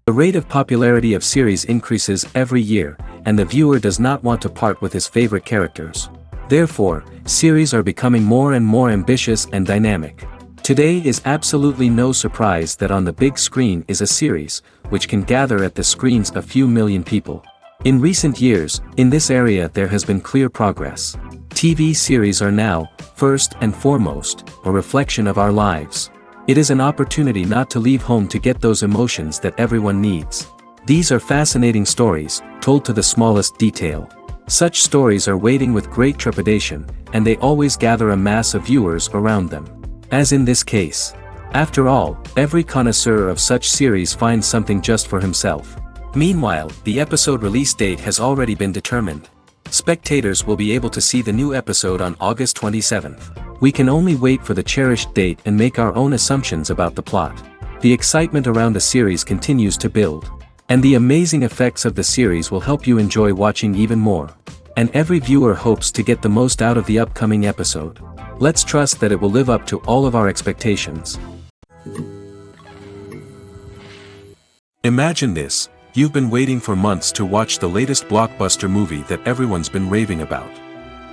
The rate of popularity of series increases every year, and the viewer does not want to part with his favorite characters. Therefore, series are becoming more and more ambitious and dynamic. Today is absolutely no surprise that on the big screen is a series, which can gather at the screens a few million people. In recent years, in this area there has been clear progress. TV series are now, first and foremost, a reflection of our lives. It is an opportunity not to leave home to get those emotions that everyone needs. These are fascinating stories, told to the smallest detail. Such stories are waiting with great trepidation, and they always gather a mass of viewers around them. As in this case. After all, every connoisseur of such series finds something just for himself. Meanwhile, the episode release date has already been determined. Spectators will be able to see the new episode on August 27th. We can only wait for the cherished date and make our own assumptions about the plot. The excitement around the series continues to build. And the amazing effects of the series will help you enjoy watching even more. And every viewer hopes to get the most out of the upcoming episode. Let's trust that it will live up to all of our expectations. Imagine this, you've been waiting for months to watch the latest blockbuster movie that everyone's been raving about.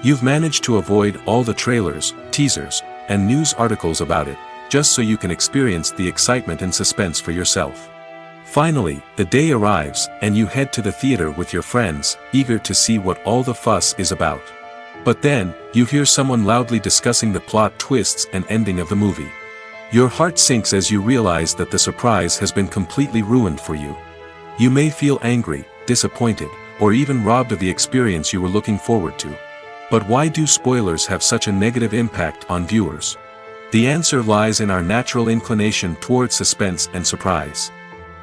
You've managed to avoid all the trailers, teasers, and news articles about it, just so you can experience the excitement and suspense for yourself. Finally, the day arrives, and you head to the theater with your friends, eager to see what all the fuss is about. But then, you hear someone loudly discussing the plot twists and ending of the movie. Your heart sinks as you realize that the surprise has been completely ruined for you. You may feel angry, disappointed, or even robbed of the experience you were looking forward to. But why do spoilers have such a negative impact on viewers? The answer lies in our natural inclination toward suspense and surprise.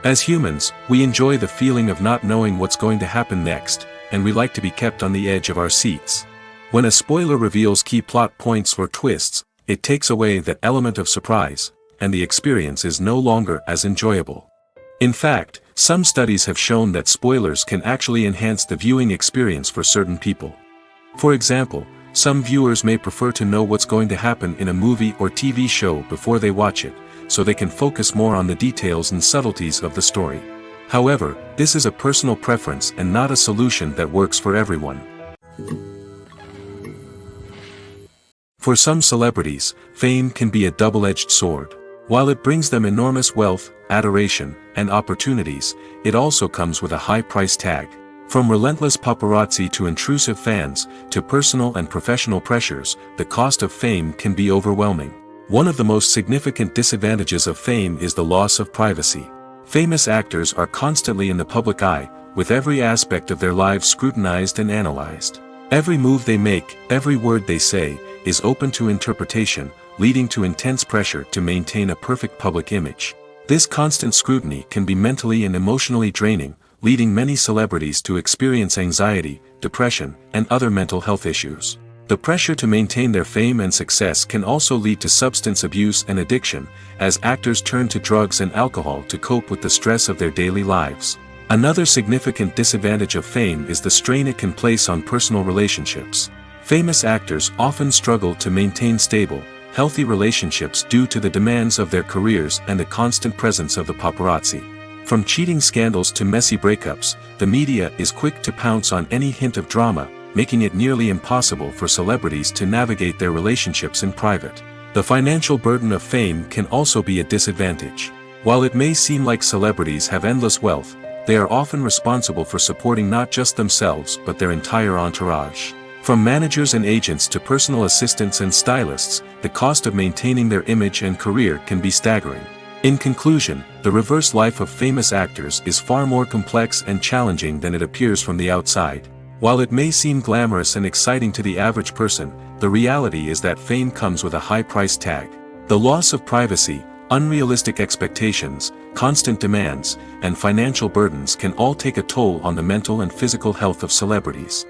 As humans, we enjoy the feeling of not knowing what's going to happen next, and we like to be kept on the edge of our seats. When a spoiler reveals key plot points or twists, it takes away that element of surprise, and the experience is no longer as enjoyable. In fact, some studies have shown that spoilers can actually enhance the viewing experience for certain people. For example, some viewers may prefer to know what's going to happen in a movie or TV show before they watch it, so they can focus more on the details and subtleties of the story. However, this is a personal preference and not a solution that works for everyone. For some celebrities, fame can be a double-edged sword. While it brings them enormous wealth, adoration, and opportunities, it also comes with a high price tag. From relentless paparazzi to intrusive fans, to personal and professional pressures, the cost of fame can be overwhelming. One of the most significant disadvantages of fame is the loss of privacy. Famous actors are constantly in the public eye, with every aspect of their lives scrutinized and analyzed. Every move they make, every word they say, is open to interpretation, leading to intense pressure to maintain a perfect public image. This constant scrutiny can be mentally and emotionally draining, leading many celebrities to experience anxiety, depression, and other mental health issues. The pressure to maintain their fame and success can also lead to substance abuse and addiction, as actors turn to drugs and alcohol to cope with the stress of their daily lives. Another significant disadvantage of fame is the strain it can place on personal relationships. Famous actors often struggle to maintain stable, healthy relationships due to the demands of their careers and the constant presence of the paparazzi. From cheating scandals to messy breakups, the media is quick to pounce on any hint of drama, making it nearly impossible for celebrities to navigate their relationships in private. The financial burden of fame can also be a disadvantage. While it may seem like celebrities have endless wealth, they are often responsible for supporting not just themselves but their entire entourage. From managers and agents to personal assistants and stylists, the cost of maintaining their image and career can be staggering. In conclusion, the reverse life of famous actors is far more complex and challenging than it appears from the outside. While it may seem glamorous and exciting to the average person, the reality is that fame comes with a high price tag. The loss of privacy, unrealistic expectations, constant demands, and financial burdens can all take a toll on the mental and physical health of celebrities.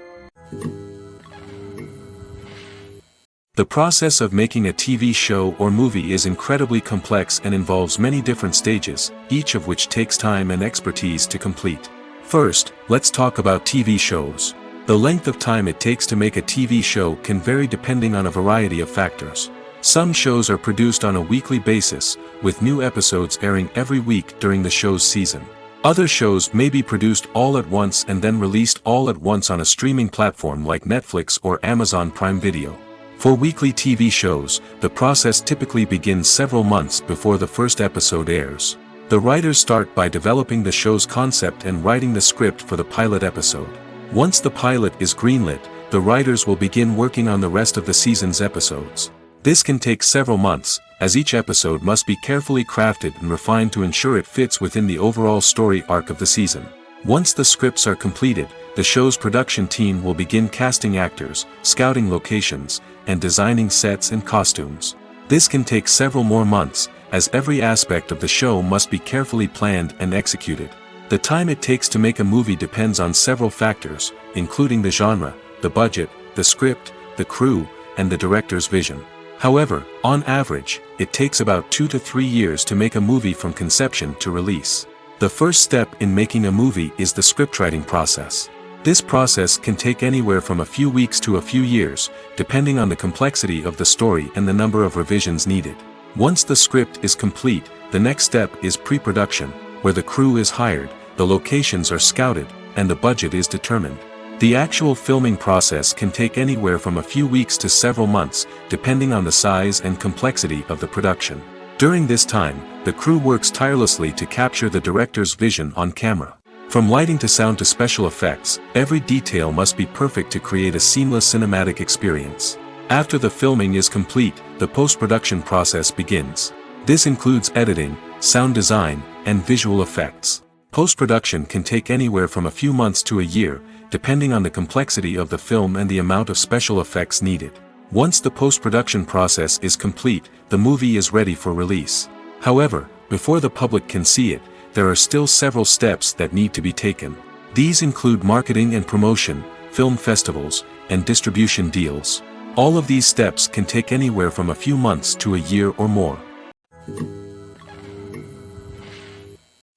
The process of making a TV show or movie is incredibly complex and involves many different stages, each of which takes time and expertise to complete. First, let's talk about TV shows. The length of time it takes to make a TV show can vary depending on a variety of factors. Some shows are produced on a weekly basis, with new episodes airing every week during the show's season. Other shows may be produced all at once and then released all at once on a streaming platform like Netflix or Amazon Prime Video. For weekly TV shows, the process typically begins several months before the first episode airs. The writers start by developing the show's concept and writing the script for the pilot episode. Once the pilot is greenlit, the writers will begin working on the rest of the season's episodes. This can take several months, as each episode must be carefully crafted and refined to ensure it fits within the overall story arc of the season. Once the scripts are completed, the show's production team will begin casting actors, scouting locations, and designing sets and costumes. This can take several more months, as every aspect of the show must be carefully planned and executed. The time it takes to make a movie depends on several factors, including the genre, the budget, the script, the crew, and the director's vision. However, on average, it takes about 2 to 3 years to make a movie from conception to release. The first step in making a movie is the scriptwriting process. This process can take anywhere from a few weeks to a few years, depending on the complexity of the story and the number of revisions needed. Once the script is complete, the next step is pre-production, where the crew is hired, the locations are scouted, and the budget is determined. The actual filming process can take anywhere from a few weeks to several months, depending on the size and complexity of the production. During this time, the crew works tirelessly to capture the director's vision on camera. From lighting to sound to special effects, every detail must be perfect to create a seamless cinematic experience. After the filming is complete, the post-production process begins. This includes editing, sound design, and visual effects. Post-production can take anywhere from a few months to a year, depending on the complexity of the film and the amount of special effects needed. Once the post-production process is complete, the movie is ready for release. However, before the public can see it, there are still several steps that need to be taken. These include marketing and promotion, film festivals, and distribution deals. All of these steps can take anywhere from a few months to a year or more.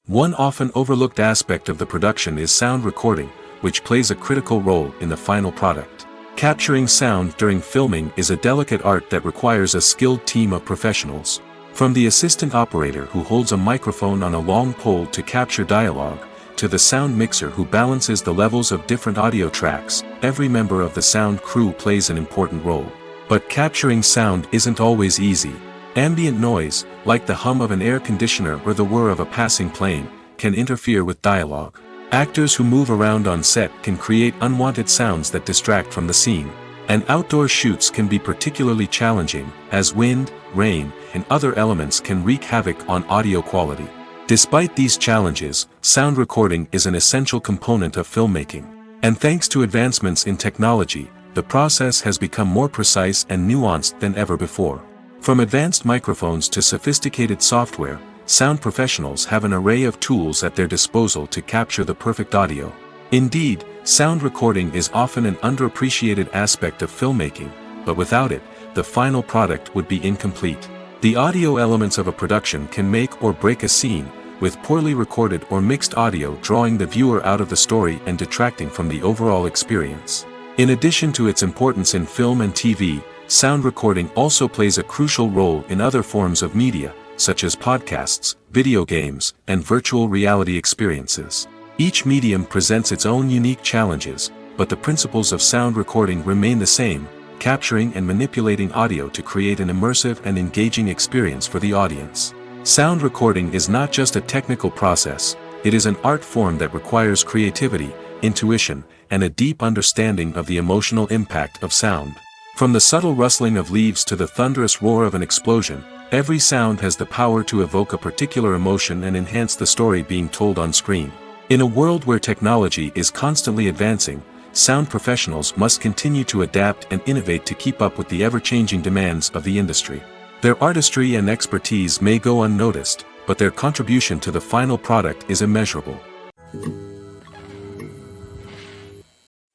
One often overlooked aspect of the production is sound recording, which plays a critical role in the final product. Capturing sound during filming is a delicate art that requires a skilled team of professionals. From the assistant operator who holds a microphone on a long pole to capture dialogue, to the sound mixer who balances the levels of different audio tracks, every member of the sound crew plays an important role. But capturing sound isn't always easy. Ambient noise, like the hum of an air conditioner or the whir of a passing plane, can interfere with dialogue. Actors who move around on set can create unwanted sounds that distract from the scene. And outdoor shoots can be particularly challenging, as wind, rain, and other elements can wreak havoc on audio quality. Despite these challenges, sound recording is an essential component of filmmaking. And thanks to advancements in technology, the process has become more precise and nuanced than ever before. From advanced microphones to sophisticated software, sound professionals have an array of tools at their disposal to capture the perfect audio. Indeed, sound recording is often an underappreciated aspect of filmmaking, but without it, the final product would be incomplete. The audio elements of a production can make or break a scene, with poorly recorded or mixed audio drawing the viewer out of the story and detracting from the overall experience. In addition to its importance in film and TV, sound recording also plays a crucial role in other forms of media, such as podcasts, video games, and virtual reality experiences. Each medium presents its own unique challenges, but the principles of sound recording remain the same, capturing and manipulating audio to create an immersive and engaging experience for the audience. Sound recording is not just a technical process, it is an art form that requires creativity, intuition, and a deep understanding of the emotional impact of sound. From the subtle rustling of leaves to the thunderous roar of an explosion, every sound has the power to evoke a particular emotion and enhance the story being told on screen. In a world where technology is constantly advancing, sound professionals must continue to adapt and innovate to keep up with the ever-changing demands of the industry. Their artistry and expertise may go unnoticed, but their contribution to the final product is immeasurable.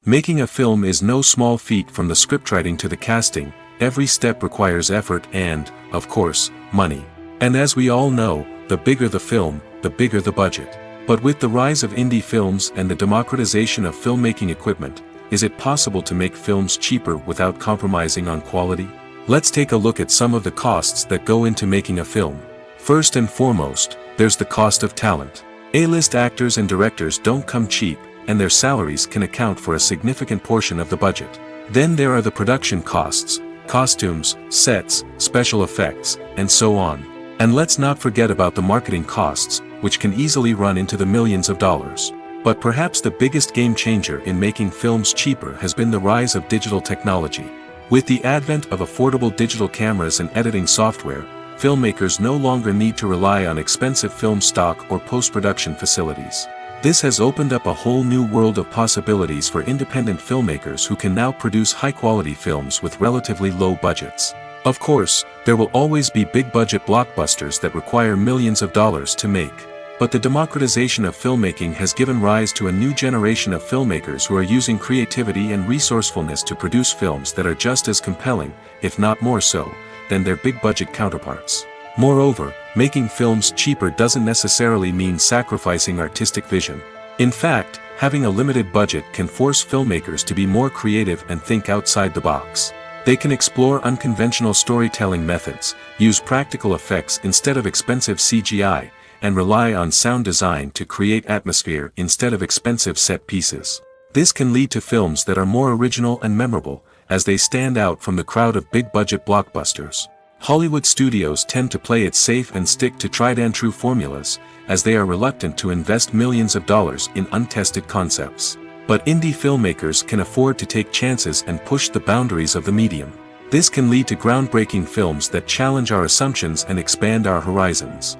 Making a film is no small feat. From the scriptwriting to the casting, every step requires effort and, of course, money. And as we all know, the bigger the film, the bigger the budget. But with the rise of indie films and the democratization of filmmaking equipment, is it possible to make films cheaper without compromising on quality? Let's take a look at some of the costs that go into making a film. First and foremost, there's the cost of talent. A-list actors and directors don't come cheap, and their salaries can account for a significant portion of the budget. Then there are the production costs, costumes, sets, special effects, and so on. And let's not forget about the marketing costs, which can easily run into the millions of dollars. But perhaps the biggest game changer in making films cheaper has been the rise of digital technology. With the advent of affordable digital cameras and editing software, filmmakers no longer need to rely on expensive film stock or post-production facilities. This has opened up a whole new world of possibilities for independent filmmakers who can now produce high-quality films with relatively low budgets. Of course, there will always be big-budget blockbusters that require millions of dollars to make. But the democratization of filmmaking has given rise to a new generation of filmmakers who are using creativity and resourcefulness to produce films that are just as compelling, if not more so, than their big-budget counterparts. Moreover, making films cheaper doesn't necessarily mean sacrificing artistic vision. In fact, having a limited budget can force filmmakers to be more creative and think outside the box. They can explore unconventional storytelling methods, use practical effects instead of expensive CGI, and rely on sound design to create atmosphere instead of expensive set pieces. This can lead to films that are more original and memorable, as they stand out from the crowd of big-budget blockbusters. Hollywood studios tend to play it safe and stick to tried-and-true formulas, as they are reluctant to invest millions of dollars in untested concepts. But indie filmmakers can afford to take chances and push the boundaries of the medium. This can lead to groundbreaking films that challenge our assumptions and expand our horizons.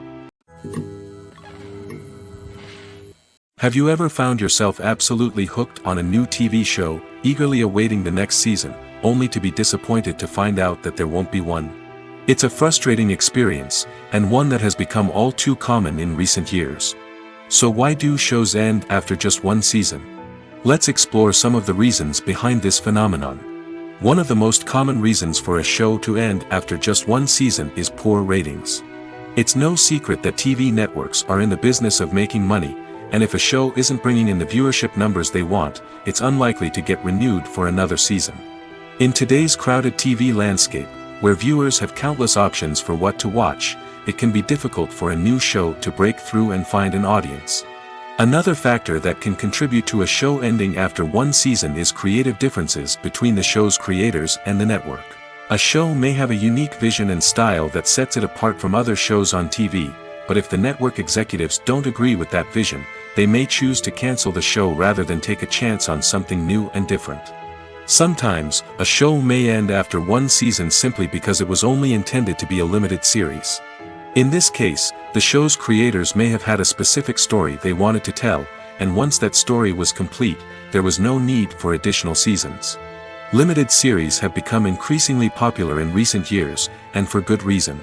Have you ever found yourself absolutely hooked on a new TV show, eagerly awaiting the next season, only to be disappointed to find out that there won't be one? It's a frustrating experience, and one that has become all too common in recent years. So why do shows end after just one season? Let's explore some of the reasons behind this phenomenon. One of the most common reasons for a show to end after just one season is poor ratings. It's no secret that TV networks are in the business of making money, and if a show isn't bringing in the viewership numbers they want, it's unlikely to get renewed for another season. In today's crowded TV landscape, where viewers have countless options for what to watch, it can be difficult for a new show to break through and find an audience. Another factor that can contribute to a show ending after one season is creative differences between the show's creators and the network. A show may have a unique vision and style that sets it apart from other shows on TV, but if the network executives don't agree with that vision, they may choose to cancel the show rather than take a chance on something new and different. Sometimes, a show may end after one season simply because it was only intended to be a limited series. In this case, the show's creators may have had a specific story they wanted to tell, and once that story was complete, there was no need for additional seasons. Limited series have become increasingly popular in recent years, and for good reason.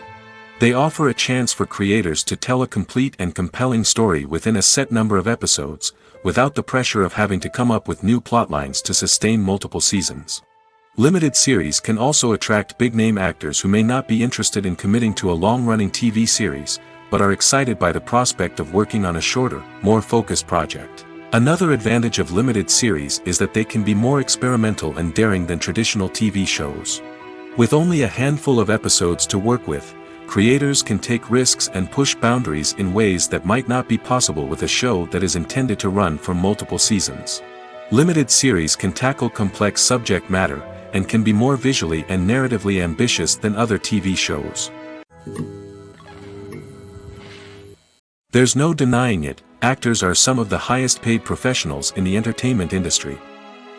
They offer a chance for creators to tell a complete and compelling story within a set number of episodes, without the pressure of having to come up with new plotlines to sustain multiple seasons. Limited series can also attract big-name actors who may not be interested in committing to a long-running TV series, but are excited by the prospect of working on a shorter, more focused project. Another advantage of limited series is that they can be more experimental and daring than traditional TV shows. With only a handful of episodes to work with, creators can take risks and push boundaries in ways that might not be possible with a show that is intended to run for multiple seasons. Limited series can tackle complex subject matter, and can be more visually and narratively ambitious than other TV shows. There's no denying it, actors are some of the highest paid professionals in the entertainment industry.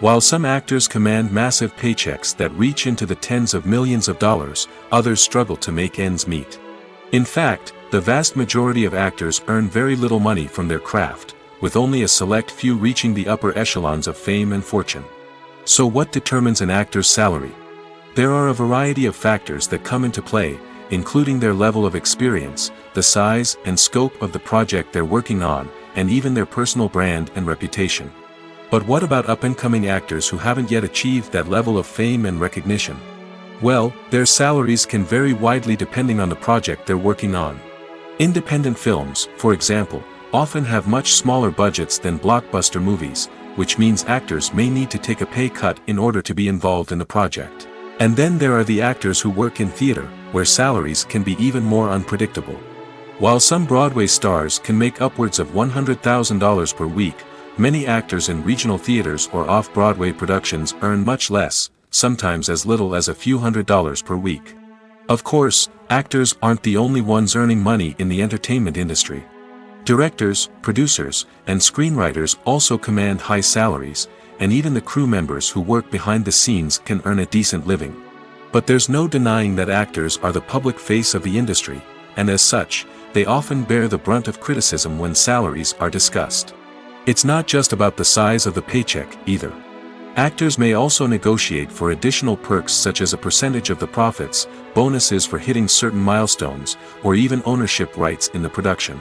While some actors command massive paychecks that reach into the tens of millions of dollars, others struggle to make ends meet. In fact, the vast majority of actors earn very little money from their craft, with only a select few reaching the upper echelons of fame and fortune. So what determines an actor's salary? There are a variety of factors that come into play, including their level of experience, the size and scope of the project they're working on, and even their personal brand and reputation. But what about up-and-coming actors who haven't yet achieved that level of fame and recognition? Well, their salaries can vary widely depending on the project they're working on. Independent films, for example, often have much smaller budgets than blockbuster movies, which means actors may need to take a pay cut in order to be involved in the project. And then there are the actors who work in theater, where salaries can be even more unpredictable. While some Broadway stars can make upwards of $100,000 per week, many actors in regional theaters or off-Broadway productions earn much less, sometimes as little as a few $100s per week. Of course, actors aren't the only ones earning money in the entertainment industry. Directors, producers, and screenwriters also command high salaries, and even the crew members who work behind the scenes can earn a decent living. But there's no denying that actors are the public face of the industry, and as such, they often bear the brunt of criticism when salaries are discussed. It's not just about the size of the paycheck, either. Actors may also negotiate for additional perks such as a percentage of the profits, bonuses for hitting certain milestones, or even ownership rights in the production.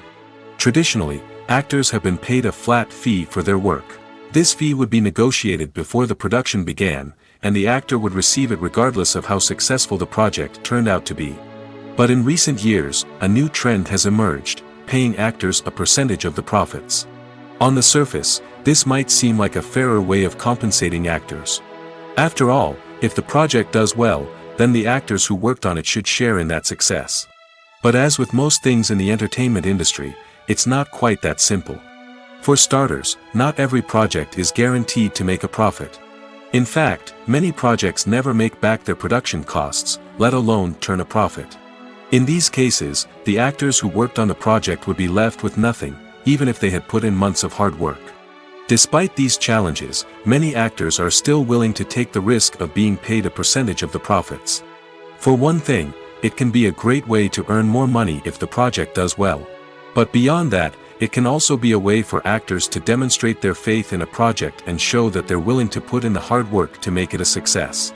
Traditionally, actors have been paid a flat fee for their work. This fee would be negotiated before the production began, and the actor would receive it regardless of how successful the project turned out to be. But in recent years, a new trend has emerged, paying actors a percentage of the profits. On the surface, this might seem like a fairer way of compensating actors. After all, if the project does well, then the actors who worked on it should share in that success. But as with most things in the entertainment industry, it's not quite that simple. For starters, not every project is guaranteed to make a profit. In fact, many projects never make back their production costs, let alone turn a profit. In these cases, the actors who worked on the project would be left with nothing, even if they had put in months of hard work. Despite these challenges, many actors are still willing to take the risk of being paid a percentage of the profits. For one thing, it can be a great way to earn more money if the project does well. But beyond that, it can also be a way for actors to demonstrate their faith in a project and show that they're willing to put in the hard work to make it a success.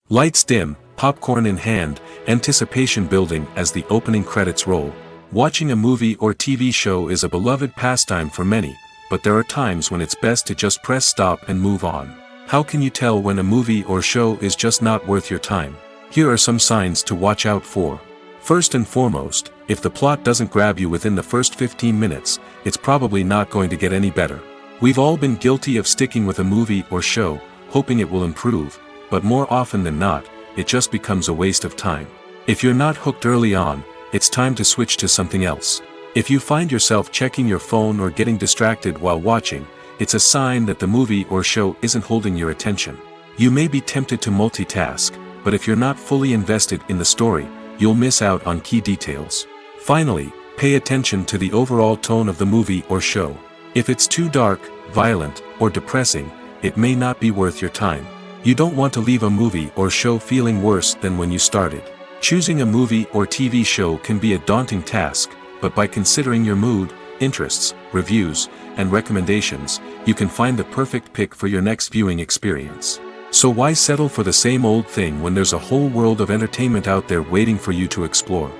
Lights dim, popcorn in hand, anticipation building as the opening credits roll. Watching a movie or TV show is a beloved pastime for many, but there are times when it's best to just press stop and move on. How can you tell when a movie or show is just not worth your time? Here are some signs to watch out for. First and foremost, if the plot doesn't grab you within the first 15 minutes, it's probably not going to get any better. We've all been guilty of sticking with a movie or show, hoping it will improve, but more often than not, it just becomes a waste of time. If you're not hooked early on, it's time to switch to something else. If you find yourself checking your phone or getting distracted while watching, it's a sign that the movie or show isn't holding your attention. You may be tempted to multitask, but if you're not fully invested in the story, you'll miss out on key details. Finally, pay attention to the overall tone of the movie or show. If it's too dark, violent, or depressing, it may not be worth your time. You don't want to leave a movie or show feeling worse than when you started. Choosing a movie or TV show can be a daunting task, but by considering your mood, interests, reviews, and recommendations, you can find the perfect pick for your next viewing experience. So why settle for the same old thing when there's a whole world of entertainment out there waiting for you to explore?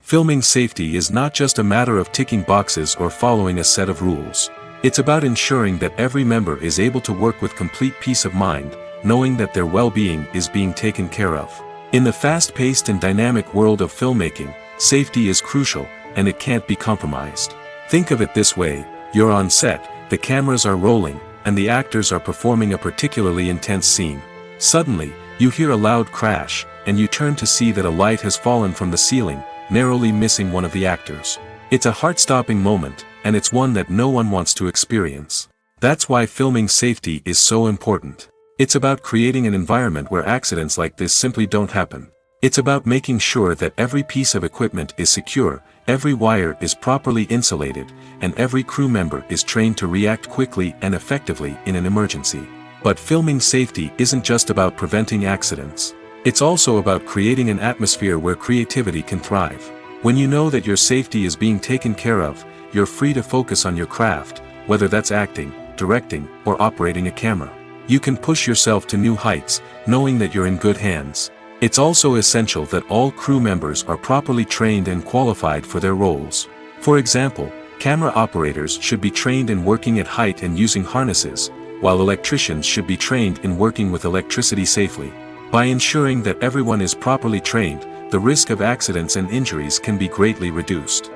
Filming safety is not just a matter of ticking boxes or following a set of rules. It's about ensuring that every member is able to work with complete peace of mind, knowing that their well-being is being taken care of. In the fast-paced and dynamic world of filmmaking, safety is crucial, and it can't be compromised. Think of it this way: you're on set, the cameras are rolling, and the actors are performing a particularly intense scene. Suddenly, you hear a loud crash, and you turn to see that a light has fallen from the ceiling, narrowly missing one of the actors. It's a heart-stopping moment, and it's one that no one wants to experience. That's why filming safety is so important. It's about creating an environment where accidents like this simply don't happen. It's about making sure that every piece of equipment is secure, every wire is properly insulated, and every crew member is trained to react quickly and effectively in an emergency. But filming safety isn't just about preventing accidents. It's also about creating an atmosphere where creativity can thrive. When you know that your safety is being taken care of, you're free to focus on your craft, whether that's acting, directing, or operating a camera. You can push yourself to new heights, knowing that you're in good hands. It's also essential that all crew members are properly trained and qualified for their roles. For example, camera operators should be trained in working at height and using harnesses, while electricians should be trained in working with electricity safely. By ensuring that everyone is properly trained, the risk of accidents and injuries can be greatly reduced.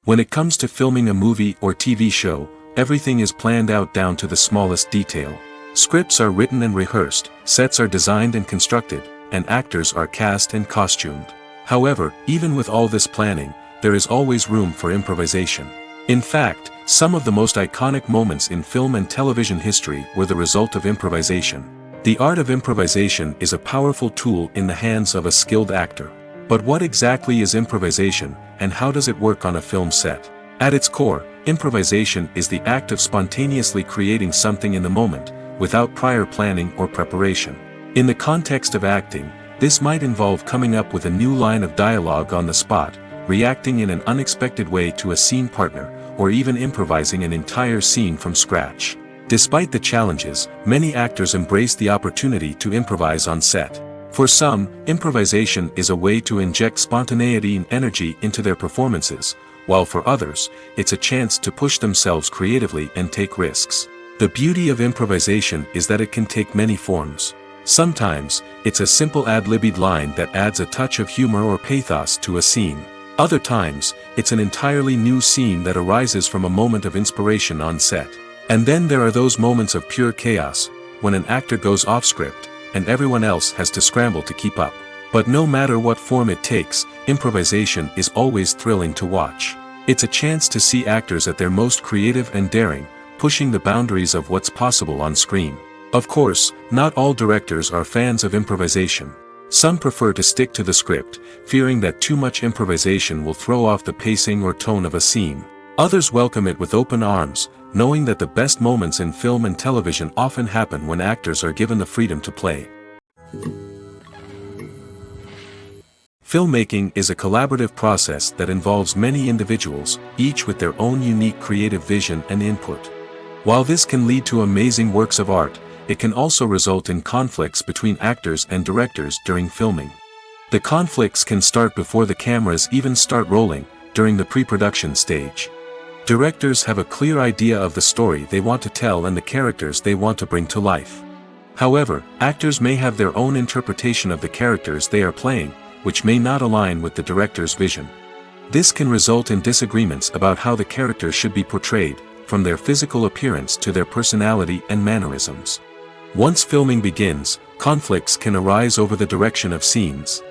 When it comes to filming a movie or TV show, everything is planned out down to the smallest detail. Scripts are written and rehearsed, sets are designed and constructed, and actors are cast and costumed. However, even with all this planning, there is always room for improvisation. In fact, some of the most iconic moments in film and television history were the result of improvisation. The art of improvisation is a powerful tool in the hands of a skilled actor. But what exactly is improvisation, and how does it work on a film set? At its core, improvisation is the act of spontaneously creating something in the moment, without prior planning or preparation. In the context of acting, this might involve coming up with a new line of dialogue on the spot, reacting in an unexpected way to a scene partner, or even improvising an entire scene from scratch. Despite the challenges, many actors embrace the opportunity to improvise on set. For some, improvisation is a way to inject spontaneity and energy into their performances, while for others, it's a chance to push themselves creatively and take risks. The beauty of improvisation is that it can take many forms. Sometimes, it's a simple ad-libbed line that adds a touch of humor or pathos to a scene. Other times, it's an entirely new scene that arises from a moment of inspiration on set. And then there are those moments of pure chaos, when an actor goes off script, and everyone else has to scramble to keep up. But no matter what form it takes, improvisation is always thrilling to watch. It's a chance to see actors at their most creative and daring, pushing the boundaries of what's possible on screen. Of course, not all directors are fans of improvisation. Some prefer to stick to the script, fearing that too much improvisation will throw off the pacing or tone of a scene. Others welcome it with open arms, knowing that the best moments in film and television often happen when actors are given the freedom to play. Filmmaking is a collaborative process that involves many individuals, each with their own unique creative vision and input. While this can lead to amazing works of art, it can also result in conflicts between actors and directors during filming. The conflicts can start before the cameras even start rolling, during the pre-production stage. Directors have a clear idea of the story they want to tell and the characters they want to bring to life. However, actors may have their own interpretation of the characters they are playing, which may not align with the director's vision. This can result in disagreements about how the characters should be portrayed, from their physical appearance to their personality and mannerisms. Once filming begins, conflicts can arise over the direction of scenes.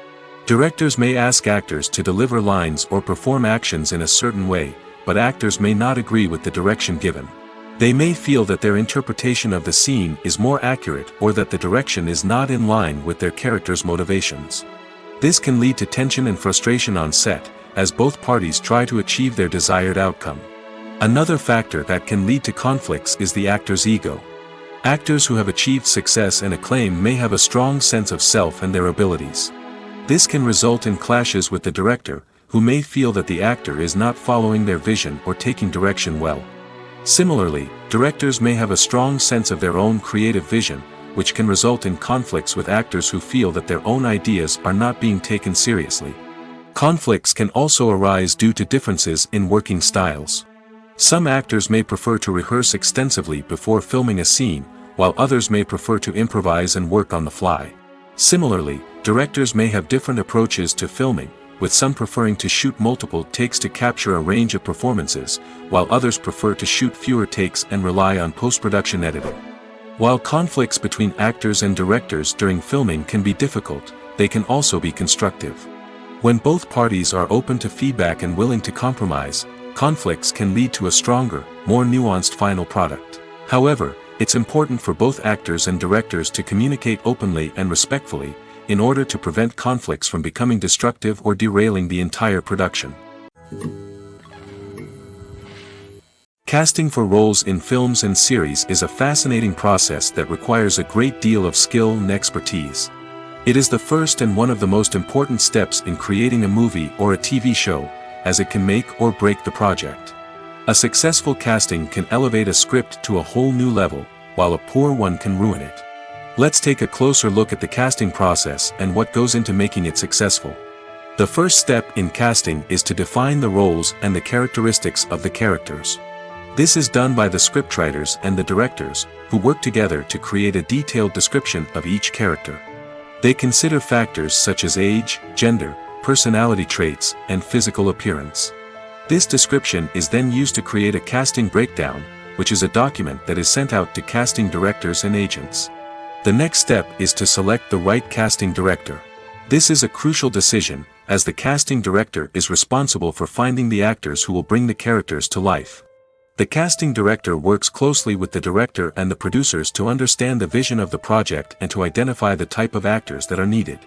Directors may ask actors to deliver lines or perform actions in a certain way, but actors may not agree with the direction given. They may feel that their interpretation of the scene is more accurate or that the direction is not in line with their character's motivations. This can lead to tension and frustration on set, as both parties try to achieve their desired outcome. Another factor that can lead to conflicts is the actor's ego. Actors who have achieved success and acclaim may have a strong sense of self and their abilities. This can result in clashes with the director, who may feel that the actor is not following their vision or taking direction well. Similarly, directors may have a strong sense of their own creative vision, which can result in conflicts with actors who feel that their own ideas are not being taken seriously. Conflicts can also arise due to differences in working styles. Some actors may prefer to rehearse extensively before filming a scene, while others may prefer to improvise and work on the fly. Similarly, directors may have different approaches to filming, with some preferring to shoot multiple takes to capture a range of performances, while others prefer to shoot fewer takes and rely on post-production editing. While conflicts between actors and directors during filming can be difficult, they can also be constructive. When both parties are open to feedback and willing to compromise, conflicts can lead to a stronger, more nuanced final product. However, it's important for both actors and directors to communicate openly and respectfully, in order to prevent conflicts from becoming destructive or derailing the entire production. Casting for roles in films and series is a fascinating process that requires a great deal of skill and expertise. It is the first and one of the most important steps in creating a movie or a TV show, as it can make or break the project. A successful casting can elevate a script to a whole new level, while a poor one can ruin it. Let's take a closer look at the casting process and what goes into making it successful. The first step in casting is to define the roles and the characteristics of the characters. This is done by the scriptwriters and the directors, who work together to create a detailed description of each character. They consider factors such as age, gender, personality traits, and physical appearance. This description is then used to create a casting breakdown, which is a document that is sent out to casting directors and agents. The next step is to select the right casting director. This is a crucial decision, as the casting director is responsible for finding the actors who will bring the characters to life. The casting director works closely with the director and the producers to understand the vision of the project and to identify the type of actors that are needed.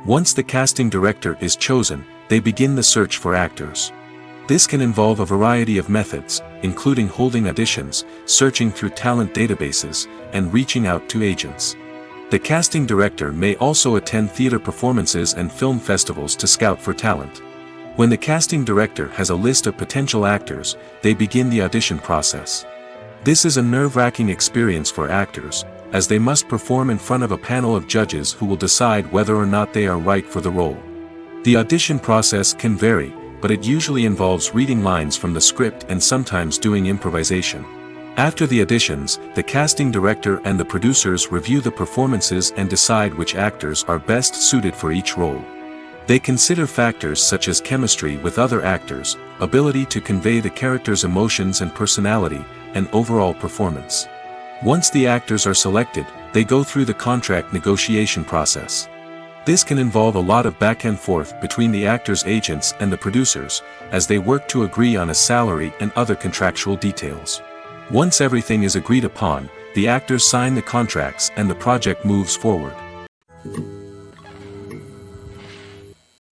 Once the casting director is chosen, they begin the search for actors. This can involve a variety of methods, including holding auditions, searching through talent databases, and reaching out to agents. The casting director may also attend theater performances and film festivals to scout for talent. When the casting director has a list of potential actors, they begin the audition process. This is a nerve-wracking experience for actors, as they must perform in front of a panel of judges who will decide whether or not they are right for the role. The audition process can vary, but it usually involves reading lines from the script and sometimes doing improvisation. After the auditions, the casting director and the producers review the performances and decide which actors are best suited for each role. They consider factors such as chemistry with other actors, ability to convey the character's emotions and personality, and overall performance. Once the actors are selected, they go through the contract negotiation process. This can involve a lot of back and forth between the actors' agents and the producers, as they work to agree on a salary and other contractual details. Once everything is agreed upon, the actors sign the contracts and the project moves forward.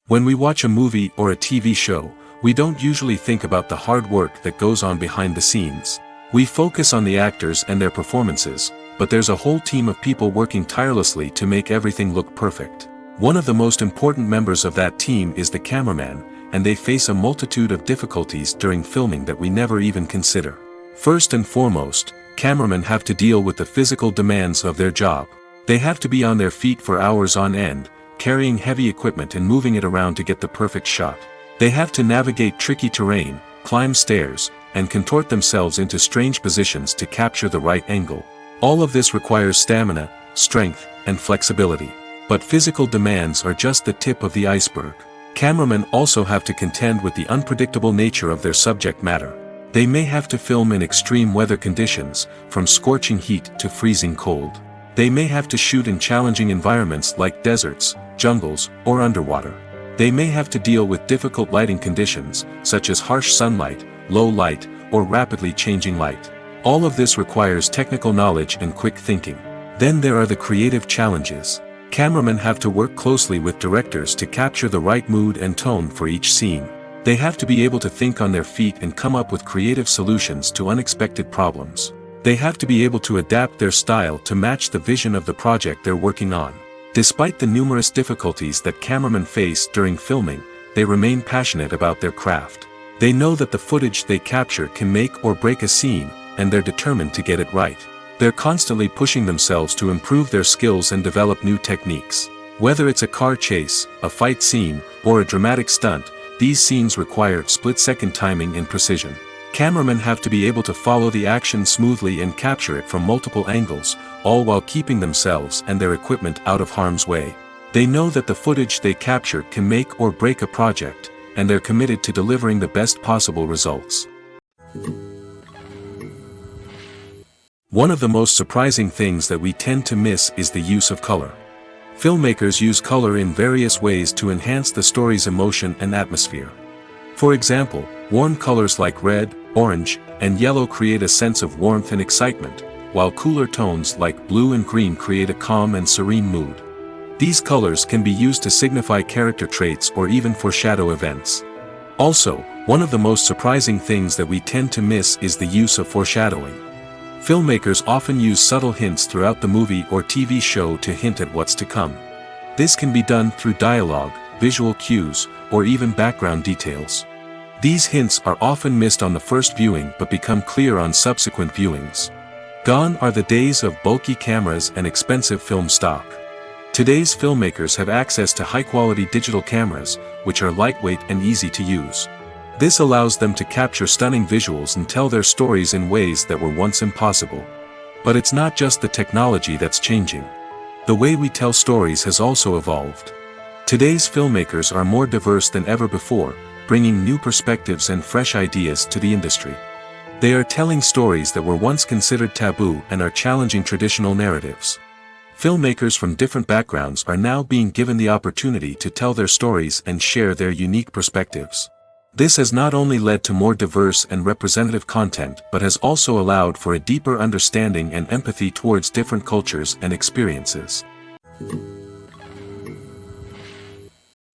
When we watch a movie or a TV show, we don't usually think about the hard work that goes on behind the scenes. We focus on the actors and their performances, but there's a whole team of people working tirelessly to make everything look perfect. One of the most important members of that team is the cameraman, and they face a multitude of difficulties during filming that we never even consider. First and foremost, cameramen have to deal with the physical demands of their job. They have to be on their feet for hours on end, carrying heavy equipment and moving it around to get the perfect shot. They have to navigate tricky terrain, climb stairs, and contort themselves into strange positions to capture the right angle. All of this requires stamina, strength, and flexibility. But physical demands are just the tip of the iceberg. Cameramen also have to contend with the unpredictable nature of their subject matter. They may have to film in extreme weather conditions, from scorching heat to freezing cold. They may have to shoot in challenging environments like deserts, jungles, or underwater. They may have to deal with difficult lighting conditions, such as harsh sunlight, low light, or rapidly changing light. All of this requires technical knowledge and quick thinking. Then there are the creative challenges. Cameramen have to work closely with directors to capture the right mood and tone for each scene. They have to be able to think on their feet and come up with creative solutions to unexpected problems. They have to be able to adapt their style to match the vision of the project they're working on. Despite the numerous difficulties that cameramen face during filming, they remain passionate about their craft. They know that the footage they capture can make or break a scene, and they're determined to get it right. They're constantly pushing themselves to improve their skills and develop new techniques. Whether it's a car chase, a fight scene, or a dramatic stunt, these scenes require split-second timing and precision. Cameramen have to be able to follow the action smoothly and capture it from multiple angles, all while keeping themselves and their equipment out of harm's way. They know that the footage they capture can make or break a project, and they're committed to delivering the best possible results. One of the most surprising things that we tend to miss is the use of color. Filmmakers use color in various ways to enhance the story's emotion and atmosphere. For example, warm colors like red, orange, and yellow create a sense of warmth and excitement, while cooler tones like blue and green create a calm and serene mood. These colors can be used to signify character traits or even foreshadow events. Also, one of the most surprising things that we tend to miss is the use of foreshadowing. Filmmakers often use subtle hints throughout the movie or TV show to hint at what's to come. This can be done through dialogue, visual cues, or even background details. These hints are often missed on the first viewing but become clear on subsequent viewings. Gone are the days of bulky cameras and expensive film stock. Today's filmmakers have access to high-quality digital cameras, which are lightweight and easy to use. This allows them to capture stunning visuals and tell their stories in ways that were once impossible. But it's not just the technology that's changing. The way we tell stories has also evolved. Today's filmmakers are more diverse than ever before, bringing new perspectives and fresh ideas to the industry. They are telling stories that were once considered taboo and are challenging traditional narratives. Filmmakers from different backgrounds are now being given the opportunity to tell their stories and share their unique perspectives. This has not only led to more diverse and representative content but has also allowed for a deeper understanding and empathy towards different cultures and experiences.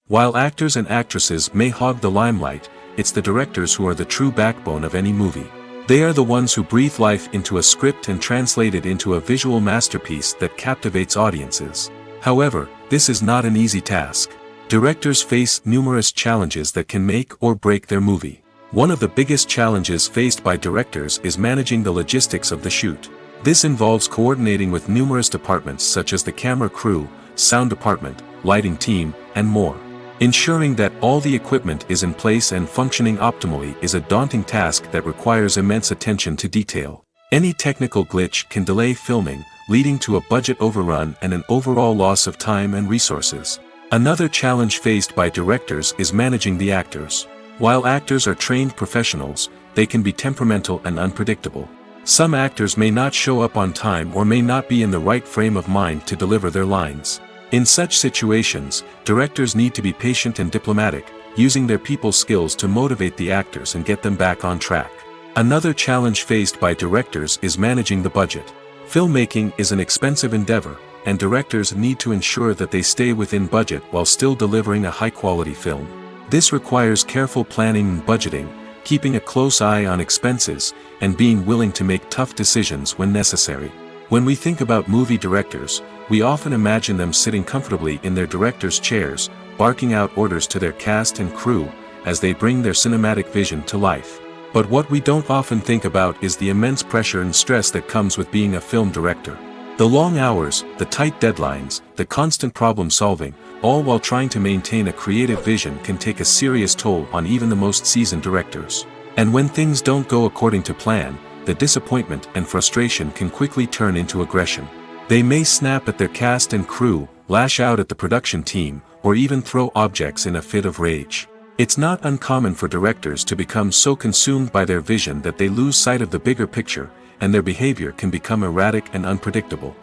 While actors and actresses may hog the limelight, it's the directors who are the true backbone of any movie. They are the ones who breathe life into a script and translate it into a visual masterpiece that captivates audiences. However, this is not an easy task. Directors face numerous challenges that can make or break their movie. One of the biggest challenges faced by directors is managing the logistics of the shoot. This involves coordinating with numerous departments such as the camera crew, sound department, lighting team, and more. Ensuring that all the equipment is in place and functioning optimally is a daunting task that requires immense attention to detail. Any technical glitch can delay filming, leading to a budget overrun and an overall loss of time and resources. Another challenge faced by directors is managing the actors. While actors are trained professionals, they can be temperamental and unpredictable. Some actors may not show up on time or may not be in the right frame of mind to deliver their lines. In such situations, directors need to be patient and diplomatic, using their people skills to motivate the actors and get them back on track. Another challenge faced by directors is managing the budget. Filmmaking is an expensive endeavor, and directors need to ensure that they stay within budget while still delivering a high-quality film. This requires careful planning and budgeting, keeping a close eye on expenses, and being willing to make tough decisions when necessary. When we think about movie directors, we often imagine them sitting comfortably in their director's chairs, barking out orders to their cast and crew, as they bring their cinematic vision to life. But what we don't often think about is the immense pressure and stress that comes with being a film director. The long hours, the tight deadlines, the constant problem solving, all while trying to maintain a creative vision can take a serious toll on even the most seasoned directors. And when things don't go according to plan, the disappointment and frustration can quickly turn into aggression. They may snap at their cast and crew, lash out at the production team, or even throw objects in a fit of rage. It's not uncommon for directors to become so consumed by their vision that they lose sight of the bigger picture, and their behavior can become erratic and unpredictable.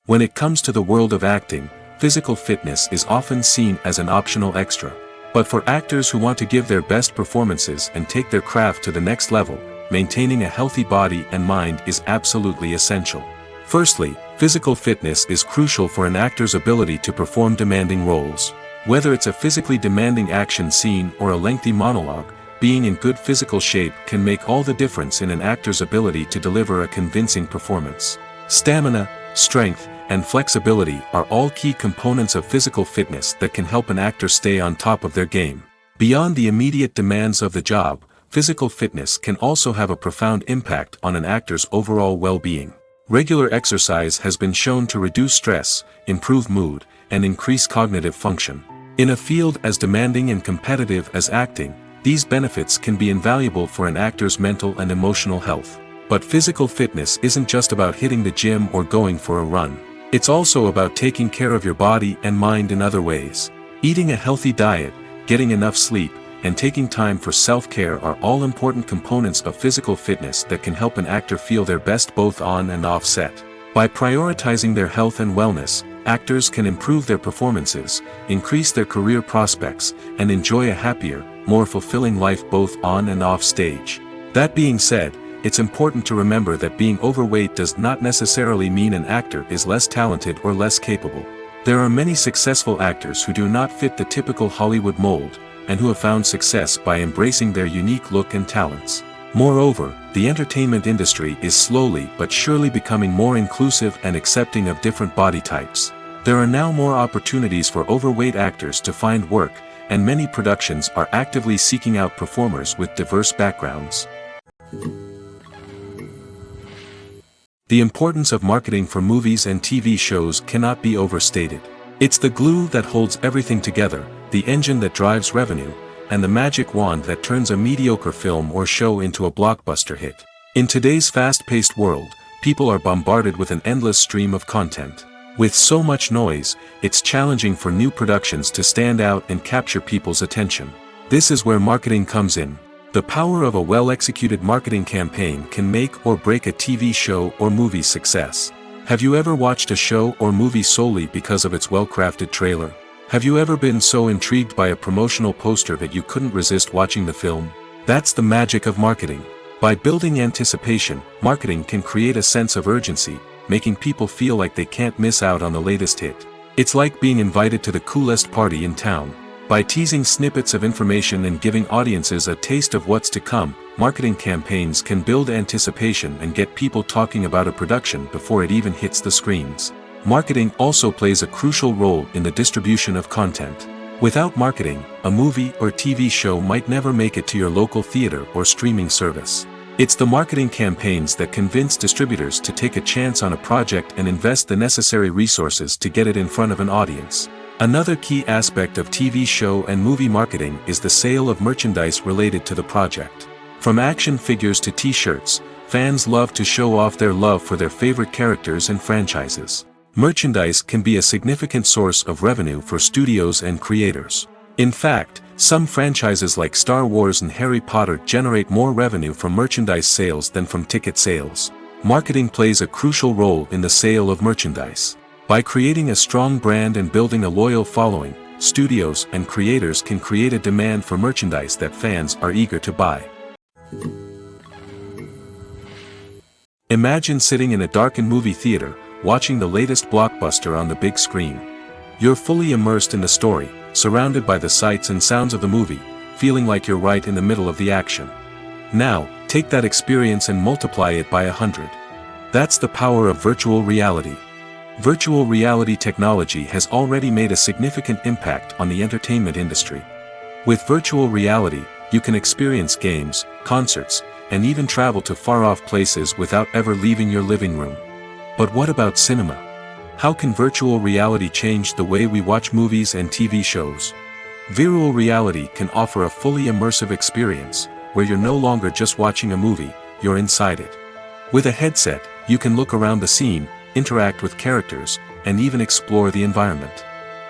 When it comes to the world of acting, physical fitness is often seen as an optional extra. But for actors who want to give their best performances and take their craft to the next level, maintaining a healthy body and mind is absolutely essential. Firstly, physical fitness is crucial for an actor's ability to perform demanding roles. Whether it's a physically demanding action scene or a lengthy monologue, being in good physical shape can make all the difference in an actor's ability to deliver a convincing performance. Stamina, strength, and flexibility are all key components of physical fitness that can help an actor stay on top of their game. Beyond the immediate demands of the job, physical fitness can also have a profound impact on an actor's overall well-being. Regular exercise has been shown to reduce stress, improve mood, and increase cognitive function. In a field as demanding and competitive as acting, these benefits can be invaluable for an actor's mental and emotional health. But physical fitness isn't just about hitting the gym or going for a run. It's also about taking care of your body and mind in other ways. Eating a healthy diet, getting enough sleep, and taking time for self-care are all important components of physical fitness that can help an actor feel their best both on and off set. By prioritizing their health and wellness, actors can improve their performances, increase their career prospects, and enjoy a happier, more fulfilling life both on and off stage. That being said, it's important to remember that being overweight does not necessarily mean an actor is less talented or less capable. There are many successful actors who do not fit the typical Hollywood mold, and who have found success by embracing their unique look and talents. Moreover, the entertainment industry is slowly but surely becoming more inclusive and accepting of different body types. There are now more opportunities for overweight actors to find work, and many productions are actively seeking out performers with diverse backgrounds. The importance of marketing for movies and TV shows cannot be overstated. It's the glue that holds everything together, the engine that drives revenue, and the magic wand that turns a mediocre film or show into a blockbuster hit. In today's fast-paced world, people are bombarded with an endless stream of content. With so much noise, it's challenging for new productions to stand out and capture people's attention. This is where marketing comes in. The power of a well-executed marketing campaign can make or break a TV show or movie's success. Have you ever watched a show or movie solely because of its well-crafted trailer? Have you ever been so intrigued by a promotional poster that you couldn't resist watching the film? That's the magic of marketing. By building anticipation, marketing can create a sense of urgency, making people feel like they can't miss out on the latest hit. It's like being invited to the coolest party in town. By teasing snippets of information and giving audiences a taste of what's to come, marketing campaigns can build anticipation and get people talking about a production before it even hits the screens. Marketing also plays a crucial role in the distribution of content. Without marketing, a movie or TV show might never make it to your local theater or streaming service. It's the marketing campaigns that convince distributors to take a chance on a project and invest the necessary resources to get it in front of an audience. Another key aspect of TV show and movie marketing is the sale of merchandise related to the project. From action figures to t-shirts, fans love to show off their love for their favorite characters and franchises. Merchandise can be a significant source of revenue for studios and creators. In fact, some franchises like Star Wars and Harry Potter generate more revenue from merchandise sales than from ticket sales. Marketing plays a crucial role in the sale of merchandise. By creating a strong brand and building a loyal following, studios and creators can create a demand for merchandise that fans are eager to buy. Imagine sitting in a darkened movie theater, watching the latest blockbuster on the big screen. You're fully immersed in the story, surrounded by the sights and sounds of the movie, feeling like you're right in the middle of the action. Now, take that experience and multiply it by 100. That's the power of virtual reality. Virtual reality technology has already made a significant impact on the entertainment industry. With virtual reality, you can experience games, concerts, and even travel to far-off places without ever leaving your living room. But what about cinema? How can virtual reality change the way we watch movies and TV shows? Virtual reality can offer a fully immersive experience, where you're no longer just watching a movie, you're inside it. With a headset, you can look around the scene, interact with characters, and even explore the environment.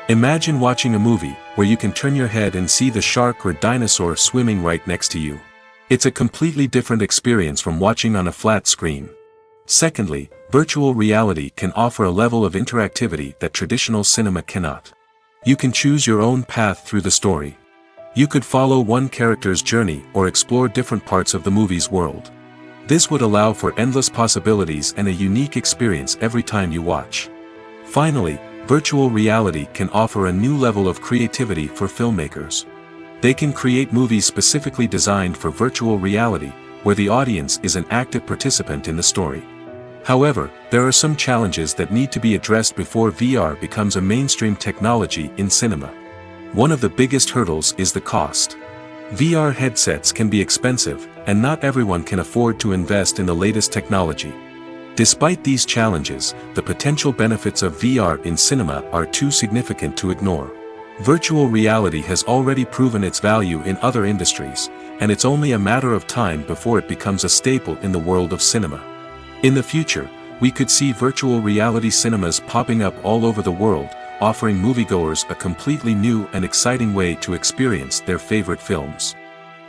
Imagine watching a movie, where you can turn your head and see the shark or dinosaur swimming right next to you. It's a completely different experience from watching on a flat screen. Secondly, virtual reality can offer a level of interactivity that traditional cinema cannot. You can choose your own path through the story. You could follow one character's journey or explore different parts of the movie's world. This would allow for endless possibilities and a unique experience every time you watch. Finally, virtual reality can offer a new level of creativity for filmmakers. They can create movies specifically designed for virtual reality, where the audience is an active participant in the story. However, there are some challenges that need to be addressed before VR becomes a mainstream technology in cinema. One of the biggest hurdles is the cost. VR headsets can be expensive, and not everyone can afford to invest in the latest technology. Despite these challenges, the potential benefits of VR in cinema are too significant to ignore. Virtual reality has already proven its value in other industries, and it's only a matter of time before it becomes a staple in the world of cinema. In the future, we could see virtual reality cinemas popping up all over the world, offering moviegoers a completely new and exciting way to experience their favorite films.